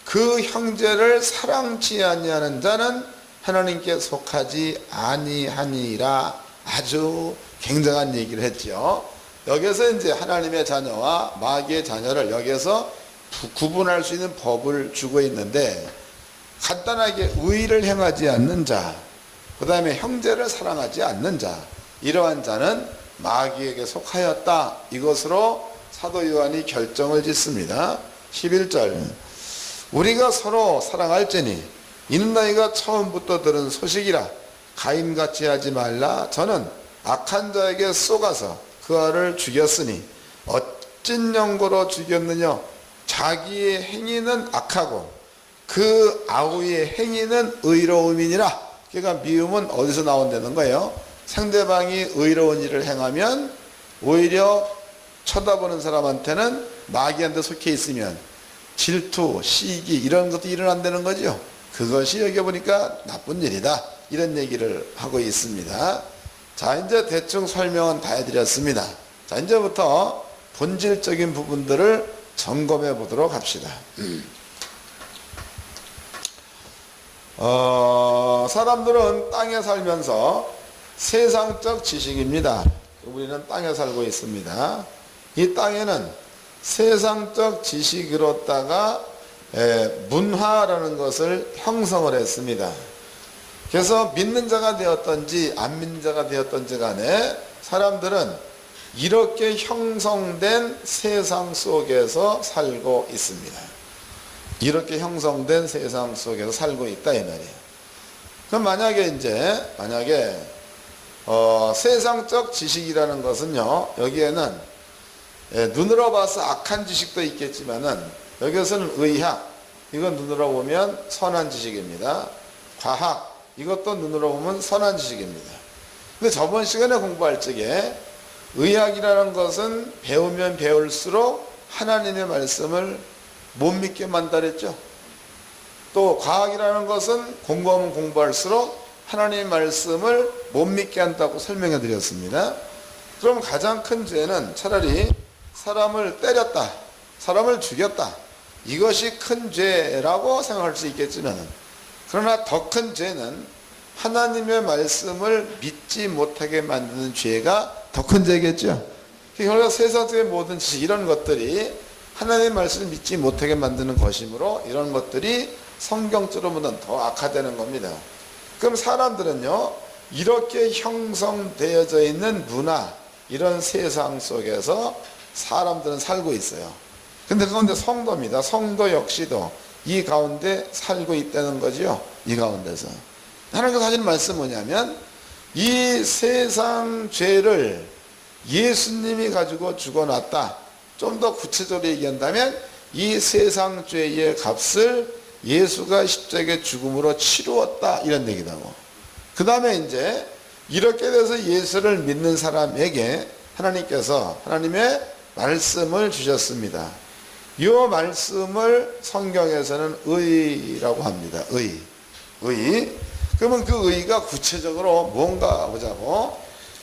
그 형제를 사랑치 아니하는 자는 하나님께 속하지 아니하니라. 아주 굉장한 얘기를 했죠. 여기서 이제 하나님의 자녀와 마귀의 자녀를 여기서 구분할 수 있는 법을 주고 있는데, 간단하게 의를 행하지 않는 자, 그 다음에 형제를 사랑하지 않는 자, 이러한 자는 마귀에게 속하였다. 이것으로 사도 요한이 결정을 짓습니다. 11절, 우리가 서로 사랑할지니 이는 너희가 처음부터 들은 소식이라. 가인같이 하지 말라. 저는 악한 자에게 쏘가서 그 아를 죽였으니 어찐 연고로 죽였느냐. 자기의 행위는 악하고 그 아우의 행위는 의로움이니라. 그러니까 미움은 어디서 나온다는 거예요? 상대방이 의로운 일을 행하면 오히려 쳐다보는 사람한테는 마귀한테 속해 있으면 질투, 시기 이런 것도 일어난다는 거죠. 그것이 여기 보니까 나쁜 일이다. 이런 얘기를 하고 있습니다. 자, 이제 대충 설명은 다 해드렸습니다. 자, 이제부터 본질적인 부분들을 점검해 보도록 합시다. 사람들은 땅에 살면서 세상적 지식입니다. 우리는 땅에 살고 있습니다. 이 땅에는 세상적 지식으로다가 문화라는 것을 형성을 했습니다. 그래서 믿는 자가 되었던지 안 믿는 자가 되었던지 간에 사람들은 이렇게 형성된 세상 속에서 살고 있습니다. 이렇게 형성된 세상 속에서 살고 있다 이 말이에요. 그럼 만약에 세상적 지식이라는 것은요, 여기에는 눈으로 봐서 악한 지식도 있겠지만은 여기서는 의학, 이건 눈으로 보면 선한 지식입니다. 과학, 이것도 눈으로 보면 선한 지식입니다. 근데 저번 시간에 공부할 적에 의학이라는 것은 배우면 배울수록 하나님의 말씀을 못 믿게 만들었죠. 또 과학이라는 것은 공부하면 공부할수록 하나님의 말씀을 못 믿게 한다고 설명해 드렸습니다. 그럼 가장 큰 죄는 차라리 사람을 때렸다, 사람을 죽였다, 이것이 큰 죄라고 생각할 수 있겠지만, 그러나 더 큰 죄는 하나님의 말씀을 믿지 못하게 만드는 죄가 더 큰 죄겠죠. 그러니까 세상의 모든 지식, 이런 것들이 하나님의 말씀을 믿지 못하게 만드는 것이므로 이런 것들이 성경적으로 보면 더 악화되는 겁니다. 그럼 사람들은요, 이렇게 형성되어져 있는 문화, 이런 세상 속에서 사람들은 살고 있어요. 근데 그런데 성도입니다. 성도 역시도 이 가운데 살고 있다는 거죠. 이 가운데서. 하나님께서 하시는 말씀은 뭐냐면, 이 세상 죄를 예수님이 가지고 죽어놨다. 좀 더 구체적으로 얘기한다면 이 세상 죄의 값을 예수가 십자가의 죽음으로 치루었다, 이런 얘기다고. 그 다음에 이제 이렇게 돼서 예수를 믿는 사람에게 하나님께서 하나님의 말씀을 주셨습니다. 이 말씀을 성경에서는 의라고 합니다. 의. 그러면 그 의가 구체적으로 뭔가 보자고,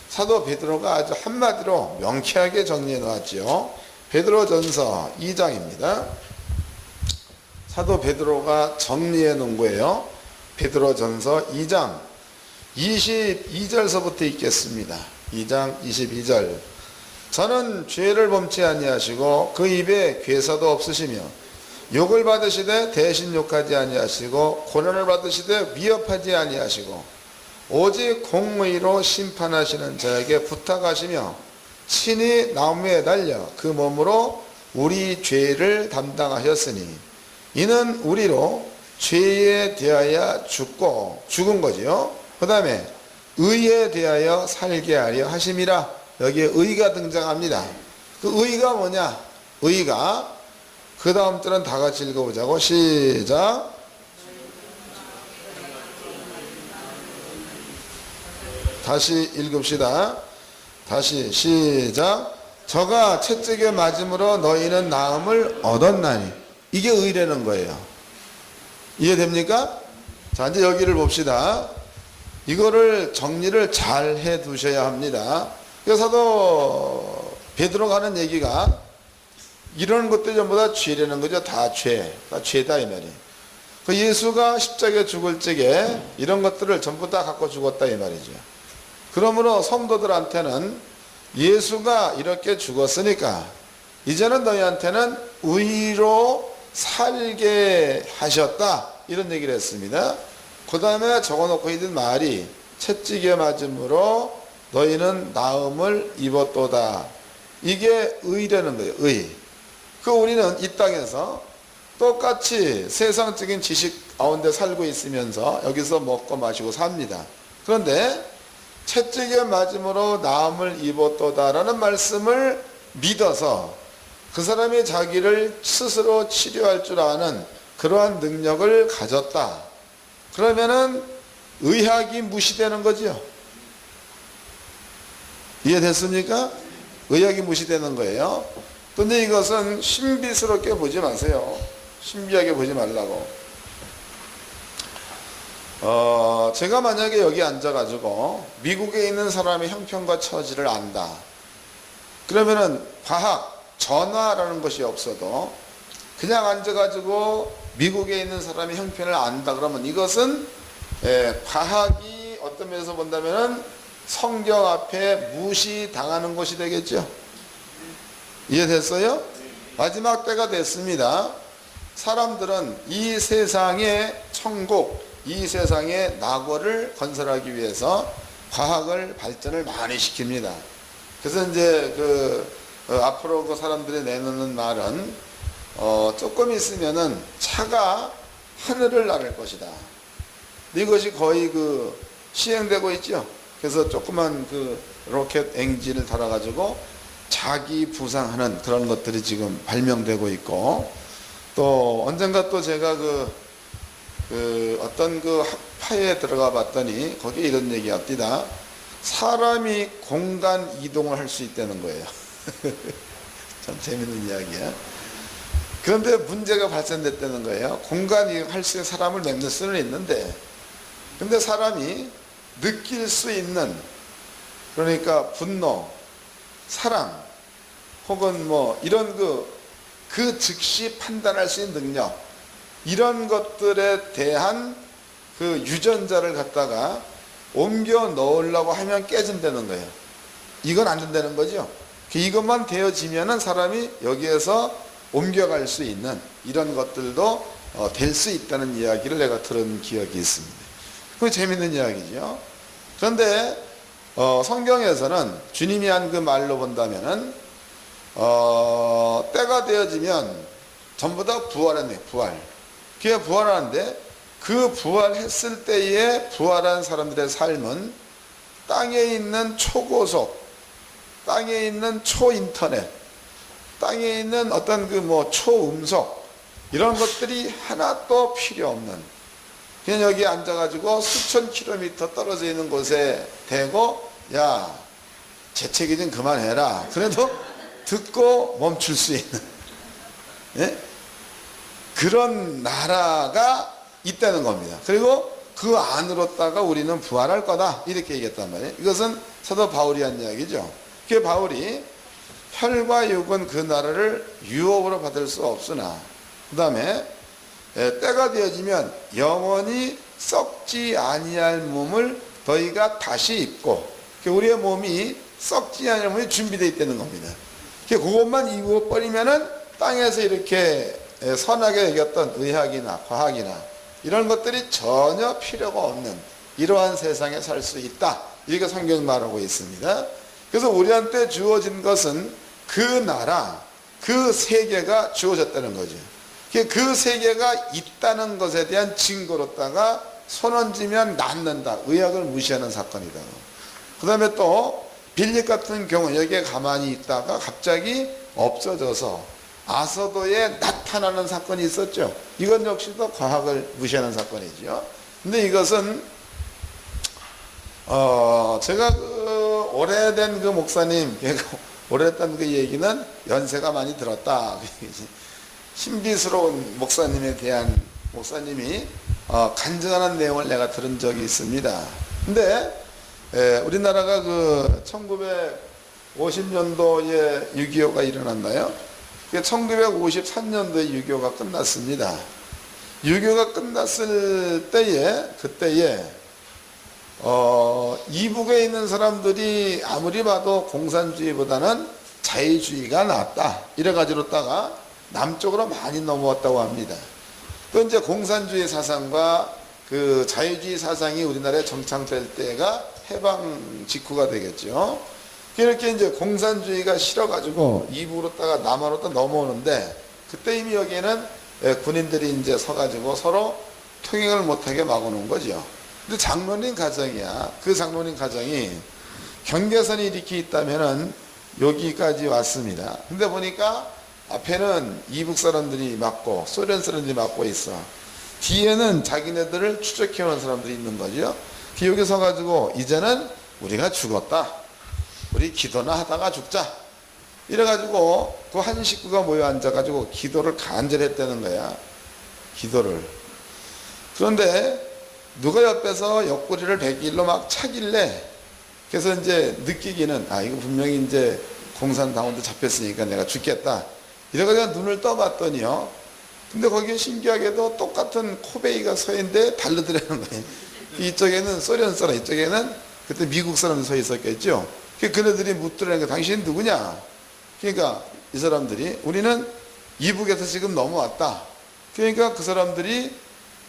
사도 베드로가 아주 한마디로 명쾌하게 정리해 놓았죠. 베드로전서 2장입니다. 사도 베드로가 정리해 놓은 거예요. 베드로전서 2장 22절서부터 읽겠습니다. 2장 22절. 저는 죄를 범치 아니하시고 그 입에 괴사도 없으시며 욕을 받으시되 대신 욕하지 아니하시고 고난을 받으시되 위협하지 아니하시고 오직 공의로 심판하시는 자에게 부탁하시며 친히 나무에 달려 그 몸으로 우리 죄를 담당하셨으니 이는 우리로 죄에 대하여 죽은 거지요. 그 다음에 의에 대하여 살게 하려 하심이라. 여기에 의가 등장합니다. 그 의가 뭐냐? 의가, 그 다음 절은 다 같이 읽어보자고. 시작. 다시 읽읍시다. 다시 시작. 저가 채찍에 맞음으로 너희는 나음을 얻었나니. 이게 의라는 거예요. 이해됩니까? 자, 이제 여기를 봅시다. 이거를 정리를 잘 해 두셔야 합니다. 그래서 사도 베드로가 하는 얘기가 이런 것들 전부 다 죄라는 거죠. 다 죄다 이 말이에요. 그 예수가 십자가에 죽을 적에 이런 것들을 전부 다 갖고 죽었다 이 말이죠. 그러므로 성도들한테는 예수가 이렇게 죽었으니까 이제는 너희한테는 의로 살게 하셨다. 이런 얘기를 했습니다. 그 다음에 적어놓고 있는 말이 채찍에 맞음으로 너희는 나음을 입었도다. 이게 의라는 거예요. 의. 우리는 이 땅에서 똑같이 세상적인 지식 가운데 살고 있으면서 여기서 먹고 마시고 삽니다. 그런데 채찍에 맞음으로 나음을 입었도다라는 말씀을 믿어서 그 사람이 자기를 스스로 치료할 줄 아는 그러한 능력을 가졌다. 그러면은 의학이 무시되는 거죠. 이해됐습니까? 의학이 무시되는 거예요. 근데 이것은 신비스럽게 보지 마세요. 신비하게 보지 말라고. 제가 만약에 여기 앉아가지고 미국에 있는 사람의 형편과 처지를 안다. 그러면은 과학, 전화라는 것이 없어도 그냥 앉아가지고 미국에 있는 사람의 형편을 안다. 그러면 이것은 과학이 어떤 면에서 본다면은 성경 앞에 무시당하는 것이 되겠죠. 이해됐어요? 마지막 때가 됐습니다. 사람들은 이 세상의 천국, 이 세상의 낙원을 건설하기 위해서 과학을 발전을 많이 시킵니다. 그래서 이제 앞으로 그 사람들이 내놓는 말은 조금 있으면은 차가 하늘을 나를 것이다. 이것이 거의 시행되고 있죠. 그래서 조그만 로켓 엔진을 달아가지고 자기 부상하는 그런 것들이 지금 발명되고 있고, 또 언젠가 또 제가 어떤 학파에 들어가 봤더니 거기에 이런 얘기합니다. 사람이 공간 이동을 할 수 있다는 거예요. 참 재밌는 이야기야. 그런데 문제가 발생됐다는 거예요. 공간 이동을 할 수 있는 사람을 만들 수는 있는데, 근데 사람이 느낄 수 있는, 그러니까 분노, 사랑, 혹은 이런 그 즉시 판단할 수 있는 능력, 이런 것들에 대한 유전자를 갖다가 옮겨 넣으려고 하면 깨진다는 거예요. 이건 안 된다는 거죠. 이것만 되어지면은 사람이 여기에서 옮겨갈 수 있는 이런 것들도 될 수 있다는 이야기를 내가 들은 기억이 있습니다. 그게 재밌는 이야기죠. 그런데 성경에서는 주님이 한 그 말로 본다면은 때가 되어지면 전부 다 부활했네. 부활. 그게 부활하는데 그 부활했을 때에 부활한 사람들의 삶은 땅에 있는 초고속, 땅에 있는 초인터넷, 땅에 있는 어떤 초음속, 이런 것들이 하나도 필요 없는, 그냥 여기 앉아가지고 수천 킬로미터 떨어져 있는 곳에 대고, 야, 재채기 좀 그만해라. 그래도 듣고 멈출 수 있는, 예? 그런 나라가 있다는 겁니다. 그리고 그 안으로다가 우리는 부활할 거다. 이렇게 얘기했단 말이에요. 이것은 사도 바울이 한 이야기죠. 그 바울이 혈과 육은 그 나라를 유업으로 받을 수 없으나, 그 다음에 때가 되어지면 영원히 썩지 아니할 몸을 너희가 다시 입고, 우리의 몸이 썩지 아니할 몸이 준비되어 있다는 겁니다. 그것만 입어버리면은 땅에서 이렇게 선하게 여겼던 의학이나 과학이나 이런 것들이 전혀 필요가 없는 이러한 세상에 살 수 있다. 이렇게 성경이 말하고 있습니다. 그래서 우리한테 주어진 것은 그 나라, 그 세계가 주어졌다는 거죠. 그 세계가 있다는 것에 대한 증거로다가 손 얹으면 낫는다. 의학을 무시하는 사건이다. 그 다음에 또 빌립 같은 경우 여기에 가만히 있다가 갑자기 없어져서 아서도에 나타나는 사건이 있었죠. 이건 역시도 과학을 무시하는 사건이죠. 근데 이것은 제가 오래된 목사님, 오래됐던 얘기는 연세가 많이 들었다. 신비스러운 목사님에 대한 목사님이 간증하는 내용을 내가 들은 적이 있습니다. 근데 우리나라가 1950년도에 6.25가 일어났나요? 1953년도에 6.25가 끝났습니다. 6.25가 끝났을 때에, 그때에 이북에 있는 사람들이 아무리 봐도 공산주의보다는 자유주의가 낫다 이래가지고다가 남쪽으로 많이 넘어왔다고 합니다. 또 이제 공산주의 사상과 그 자유주의 사상이 우리나라에 정착될 때가 해방 직후가 되겠죠. 이렇게 이제 공산주의가 싫어가지고 이북으로다가 남한으로 넘어오는데 그때 이미 여기에는 군인들이 이제 서가지고 서로 통행을 못하게 막아놓은 거죠. 근데 장로님 가정이야. 그 장로님 가정이 경계선이 이렇게 있다면은 여기까지 왔습니다. 근데 보니까 앞에는 이북 사람들이 막고 소련 사람들이 막고 있어. 뒤에는 자기네들을 추적해오는 사람들이 있는 거죠. 여기 서가지고 이제는 우리가 죽었다. 우리 기도나 하다가 죽자. 이래가지고 그 한 식구가 모여 앉아가지고 기도를 간절히 했다는 거야. 기도를. 그런데 누가 옆에서 옆구리를 100일로 막 차길래 그래서 이제 느끼기는 이거 분명히 이제 공산당원도 잡혔으니까 내가 죽겠다. 이래가지고 눈을 떠봤더니요. 근데 거기에 신기하게도 똑같은 코베이가 서 있는데 달르더라는 거예요. 이쪽에는 소련 사람, 이쪽에는 그때 미국 사람이 서 있었겠죠. 그네들이 묻더라는 거예요. 당신은 누구냐? 그러니까 이 사람들이 우리는 이북에서 지금 넘어왔다. 그러니까 그 사람들이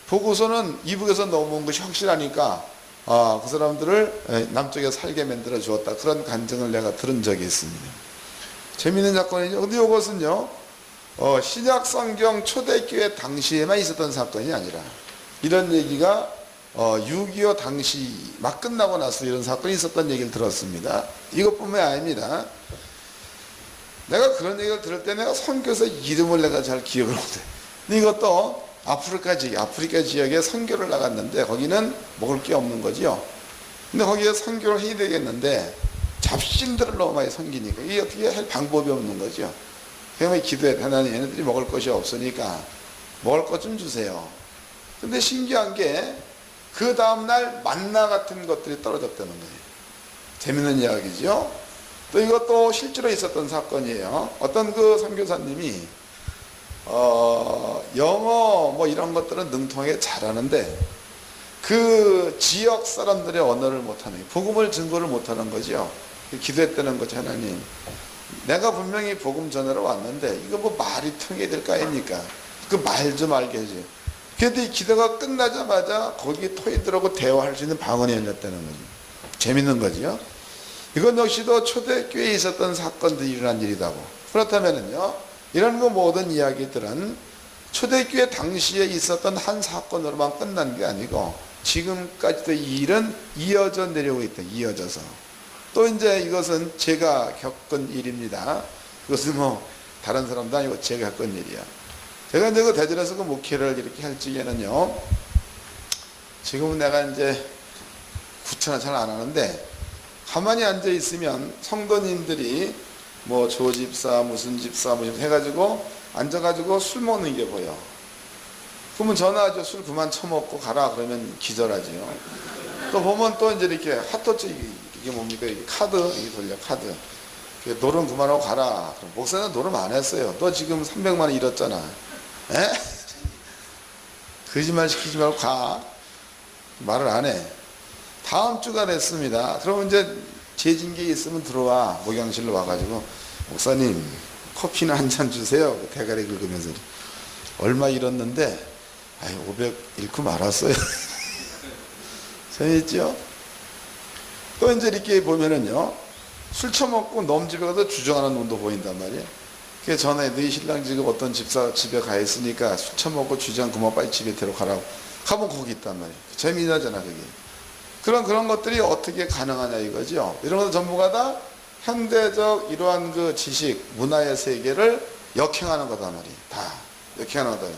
보고서는 이북에서 넘어온 것이 확실하니까 그 사람들을 남쪽에 살게 만들어 주었다. 그런 간증을 내가 들은 적이 있습니다. 재미있는 사건이죠. 근데 이것은요, 신약 성경 초대교회 당시에만 있었던 사건이 아니라 이런 얘기가 6.25 당시 막 끝나고 나서 이런 사건이 있었던 얘기를 들었습니다. 이것뿐만이 아닙니다. 내가 그런 얘기를 들을 때 내가 선교사 이름을 내가 잘 기억을 못해. 근데 이것도 아프리카 지역에 선교를 나갔는데 거기는 먹을 게 없는 거지요. 근데 거기에 선교를 해야 되겠는데 잡신들을 너무 많이 섬기니까 이게 어떻게 할 방법이 없는 거죠. 그러면 기도해. 하나님, 얘네들이 먹을 것이 없으니까 먹을 것 좀 주세요. 근데 신기한 게 그 다음날 만나 같은 것들이 떨어졌다는 거예요. 재밌는 이야기죠. 또 이것도 실제로 있었던 사건이에요. 어떤 그 선교사님이 영어 뭐 이런 것들은 능통하게 잘하는데 그 지역 사람들의 언어를 못하는, 복음을 증거를 못하는 거죠. 기도했다는 거죠. 하나님, 내가 분명히 복음 전하러 왔는데 이거 뭐 말이 통해야 될 거 아닙니까? 그 말 좀 알게 해줘요. 그런데 이 기도가 끝나자마자 거기 토이들하고 대화할 수 있는 방언이 열렸다는 거죠. 재밌는 거죠. 이건 역시도 초대교회에 있었던 사건들이 일어난 일이라고. 그렇다면요, 이런 거 모든 이야기들은 초대교회 당시에 있었던 한 사건으로만 끝난 게 아니고 지금까지도 이 일은 이어져 내려오고 있다. 이어져서. 또 이제 이것은 제가 겪은 일입니다. 그것은 뭐 다른 사람도 아니고 제가 겪은 일이야. 제가 이제 그 대전에서 그 목회를 이렇게 할 적에는요, 지금은 내가 이제 구천은 잘 안 하는데 가만히 앉아 있으면 성도님들이 뭐 조집사 무슨 집사 뭐 해가지고 앉아가지고 술 먹는 게 보여. 그러면 전화하죠. 술 그만 처먹고 가라. 그러면 기절하지요. 또 보면 또 이제 이렇게 핫도치, 이게 뭡니까? 이게 카드, 이게 돌려, 카드. 노름 그만하고 가라. 그럼 목사는 노름 안 했어요. 너 지금 300만 원 잃었잖아. 에? 거짓말 시키지 말고 가. 말을 안 해. 다음 주가 됐습니다. 그러면 이제 재진 게 있으면 들어와. 목양실로 와가지고, 목사님, 커피나 한 잔 주세요. 대가리 긁으면서. 얼마 잃었는데, 500 잃고 말았어요. 재밌죠? 또 이제 이렇게 보면은요, 술 처먹고 놈 집에 가서 주정하는 놈도 보인단 말이에요. 그래서 전에 너희 신랑 지금 어떤 집사 집에 가 있으니까 술 처먹고 주정 그만 빨리 집에 데려가라고. 가면 거기 있단 말이에요. 재미나잖아, 그게. 그런 것들이 어떻게 가능하냐 이거죠. 이런 것도 전부가 다 현대적 이러한 그 지식, 문화의 세계를 역행하는 거단 말이에요. 다 역행하는 거다.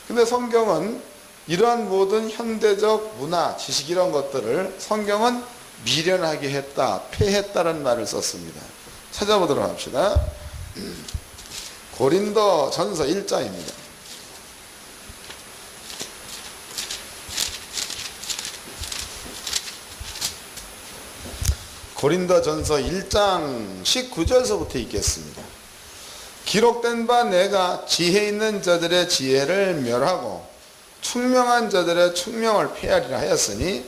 근데 성경은 이러한 모든 현대적 문화, 지식 이런 것들을 성경은 미련하게 했다, 폐했다는 말을 썼습니다. 찾아보도록 합시다. 고린도 전서 1장입니다. 고린도 전서 1장 19절서부터 읽겠습니다. 기록된 바 내가 지혜 있는 자들의 지혜를 멸하고 총명한 자들의 총명을 폐하리라 하였으니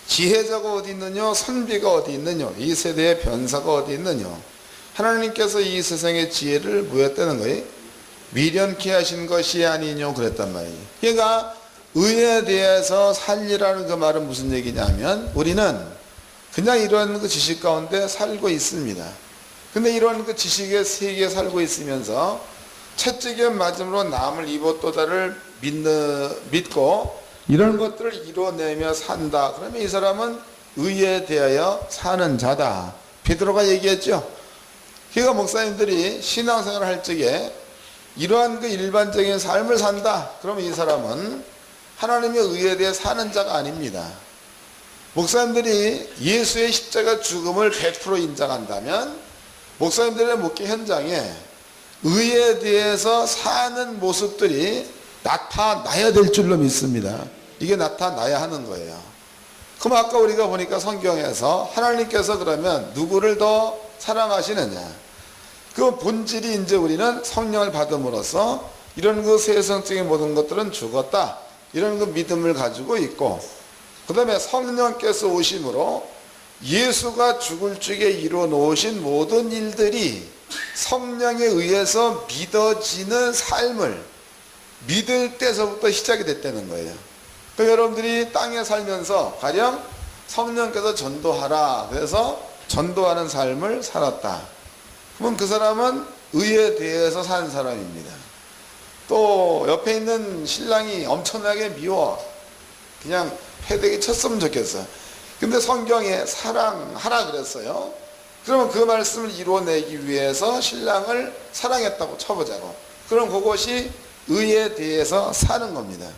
지혜자가 어디 있느냐, 선비가 어디 있느냐, 이 세대의 변사가 어디 있느냐. 하나님께서 이 세상에 지혜를 뭐였다는 거예요? 미련케 하신 것이 아니뇨 그랬단 말이에요. 그러니까 의에 대해서 살리라는 그 말은 무슨 얘기냐면 우리는 그냥 이런 그 지식 가운데 살고 있습니다. 근데 이런 그 지식의 세계에 살고 있으면서 채찍에 맞음으로 남을 이보또다를 믿고 이런 것들을 이뤄내며 산다. 그러면 이 사람은 의에 대하여 사는 자다. 베드로가 얘기했죠. 그러니까 목사님들이 신앙생활을 할 적에 이러한 그 일반적인 삶을 산다. 그러면 이 사람은 하나님의 의에 대해 사는 자가 아닙니다. 목사님들이 예수의 십자가 죽음을 100% 인정한다면 목사님들의 목회 현장에 의에 대해서 사는 모습들이 나타나야 될 줄로 믿습니다. 이게 나타나야 하는 거예요. 그럼 아까 우리가 보니까 성경에서 하나님께서 그러면 누구를 더 사랑하시느냐? 그 본질이 이제 우리는 성령을 받음으로써 이런 그 세상적인 모든 것들은 죽었다. 이런 그 믿음을 가지고 있고, 그 다음에 성령께서 오심으로 예수가 죽을 적에 이루어 놓으신 모든 일들이 성령에 의해서 믿어지는 삶을 믿을 때서부터 시작이 됐다는 거예요. 그러니까 여러분들이 땅에 살면서 가령 성령께서 전도하라 그래서 전도하는 삶을 살았다. 그러면 그 사람은 의에 대해서 사는 사람입니다. 또 옆에 있는 신랑이 엄청나게 미워. 그냥 패대기 쳤으면 좋겠어. 근데 성경에 사랑하라 그랬어요. 그러면 그 말씀을 이루어내기 위해서 신랑을 사랑했다고 쳐보자고. 그럼 그것이 의에 대해서 사는 겁니다.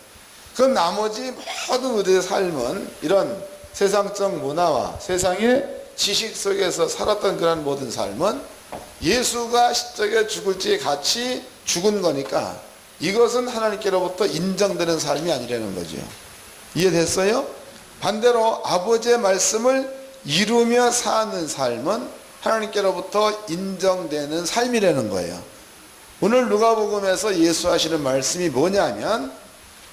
그 나머지 모든 우리의 삶은 이런 세상적 문화와 세상의 지식 속에서 살았던 그런 모든 삶은 예수가 십자가에 죽을 지 같이 죽은 거니까 이것은 하나님께로부터 인정되는 삶이 아니라는 거죠. 이해됐어요? 반대로 아버지의 말씀을 이루며 사는 삶은 하나님께로부터 인정되는 삶이라는 거예요. 오늘 누가복음에서 예수 하시는 말씀이 뭐냐면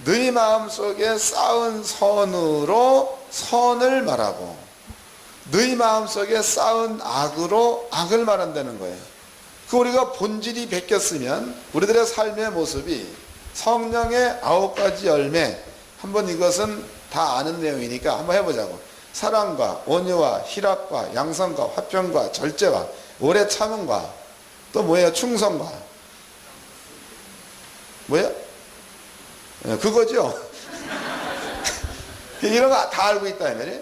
너희 마음속에 쌓은 선으로 선을 말하고 너희 마음속에 쌓은 악으로 악을 말한다는 거예요. 그 우리가 본질이 베꼈으면 우리들의 삶의 모습이 성령의 9가지 열매, 한번 이것은 다 아는 내용이니까 한번 해보자고. 사랑과 온유와 희락과 양선과 화평과 절제와 오래 참음과 또 뭐예요? 충성과 뭐예요? 그거죠. 이런 거 다 알고 있다 이 말이에요.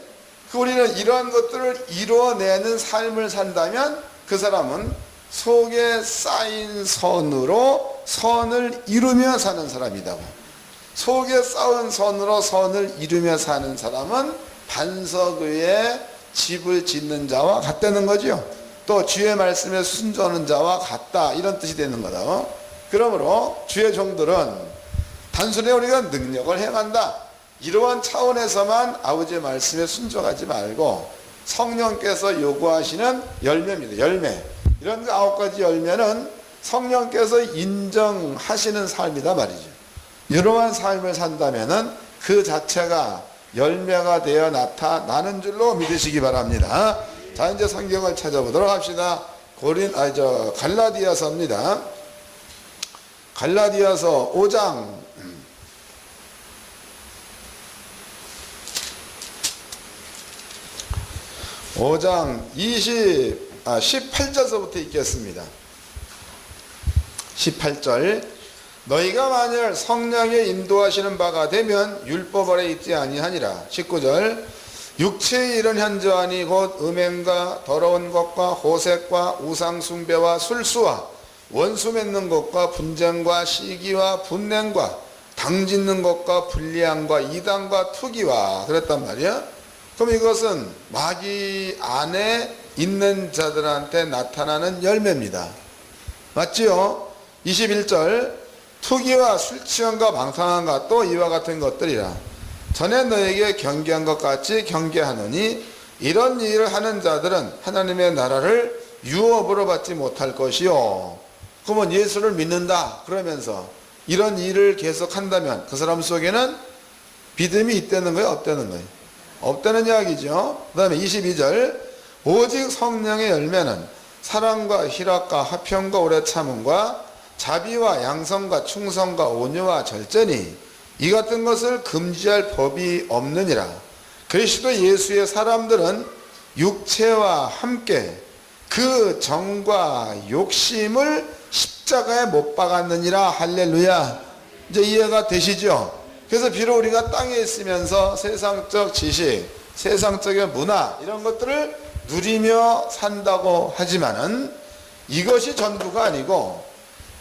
우리는 이러한 것들을 이루어내는 삶을 산다면 그 사람은 속에 쌓인 선으로 선을 이루며 사는 사람이다고. 속에 쌓은 선으로 선을 이루며 사는 사람은 반석 위에 집을 짓는 자와 같다는 거죠. 또 주의 말씀에 순종하는 자와 같다 이런 뜻이 되는 거다. 그러므로 주의 종들은 단순히 우리가 능력을 행한다 이러한 차원에서만 아버지의 말씀에 순종하지 말고 성령께서 요구하시는 열매입니다. 열매. 이런 9가지 열매는 성령께서 인정하시는 삶이다 말이죠. 이러한 삶을 산다면은 그 자체가 열매가 되어 나타나는 줄로 믿으시기 바랍니다. 자, 이제 성경을 찾아보도록 합시다. 갈라디아서입니다. 갈라디아서 5장 18절서부터 읽겠습니다. 18절 너희가 만일 성령의 인도하시는 바가 되면 율법 아래 있지 아니하니라. 19절 육체의 일은 현저하니 곧 음행과 더러운 것과 호색과 우상숭배와 술수와 원수 맺는 것과 분쟁과 시기와 분냉과 당짓는 것과 불리함과 이단과 투기와 그랬단 말이야. 그럼 이것은 마귀 안에 있는 자들한테 나타나는 열매입니다. 맞지요? 21절 투기와 술취함과 방탕함과 또 이와 같은 것들이라. 전에 너에게 경계한 것 같이 경계하노니 이런 일을 하는 자들은 하나님의 나라를 유업으로 받지 못할 것이요. 그러면 예수를 믿는다 그러면서 이런 일을 계속한다면 그 사람 속에는 믿음이 있다는 거예요? 없다는 거예요? 없다는 이야기죠. 그 다음에 22절 오직 성령의 열매는 사랑과 희락과 화평과 오래 참음과 자비와 양성과 충성과 온유와 절제니 이 같은 것을 금지할 법이 없느니라. 그리스도 예수의 사람들은 육체와 함께 그 정과 욕심을 십자가에 못 박았느니라. 할렐루야. 이제 이해가 되시죠? 그래서 비록 우리가 땅에 있으면서 세상적 지식, 세상적인 문화 이런 것들을 누리며 산다고 하지만은 이것이 전부가 아니고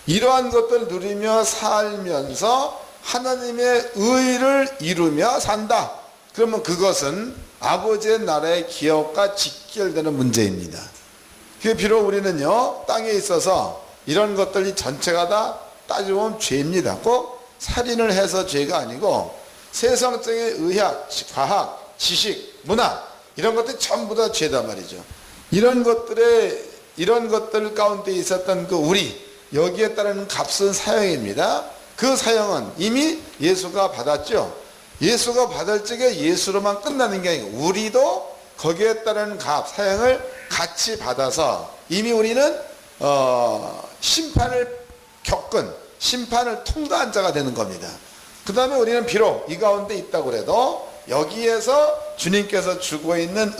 이러한 것들을 누리며 살면서 하나님의 의를 이루며 산다. 그러면 그것은 아버지의 나라의 기업과 직결되는 문제입니다. 비록 우리는요 땅에 있어서 이런 것들이 전체가 다 따지보면 죄입니다. 꼭 살인을 해서 죄가 아니고 세상적인 의학, 과학, 지식, 문화 이런 것들이 전부 다 죄다 말이죠. 이런 것들 가운데 있었던 그 우리 여기에 따르는 값은 사형입니다. 그 사형은 이미 예수가 받았죠. 예수가 받을 적에 예수로만 끝나는 게 아니고 우리도 거기에 따르는 값, 사형을 같이 받아서 이미 우리는 심판을 통과한 자가 되는 겁니다. 그 다음에 우리는 비록 이 가운데 있다고 해도 여기에서 주님께서 주고 있는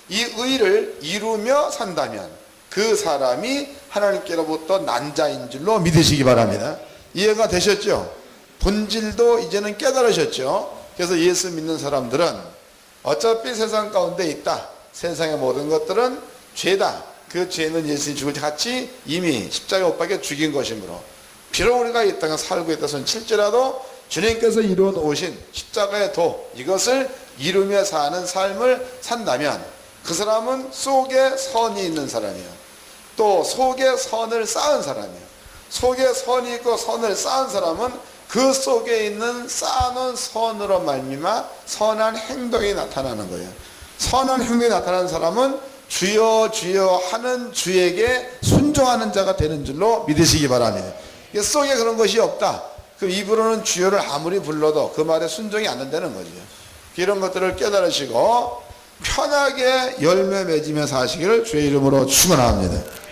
이 의를 이루며 산다면 그 사람이 하나님께로부터 난 자인 줄로 믿으시기 바랍니다. 이해가 되셨죠? 본질도 이제는 깨달으셨죠? 그래서 예수 믿는 사람들은 어차피 세상 가운데 있다. 세상의 모든 것들은 죄다. 그 죄는 예수님 죽을 때 같이 이미 십자가에 못 박혀 죽인 것이므로 비록 우리가 이 땅에 살고 있다 손 칠지라도 주님께서 이루어 놓으신 십자가의 도 이것을 이루며 사는 삶을 산다면 그 사람은 속에 선이 있는 사람이에요. 또 속에 선을 쌓은 사람이에요. 속에 선이 있고 선을 쌓은 사람은 그 속에 있는 쌓아놓은 선으로 말미암아 선한 행동이 나타나는 거예요. 선한 행동이 나타나는 사람은 주여 주여 하는 주에게 순종하는 자가 되는 줄로 믿으시기 바랍니다. 속에 그런 것이 없다. 그럼 입으로는 주여를 아무리 불러도 그 말에 순종이 안 된다는 거죠. 이런 것들을 깨달으시고 편하게 열매 맺으며 사시기를 주의 이름으로 축원합니다.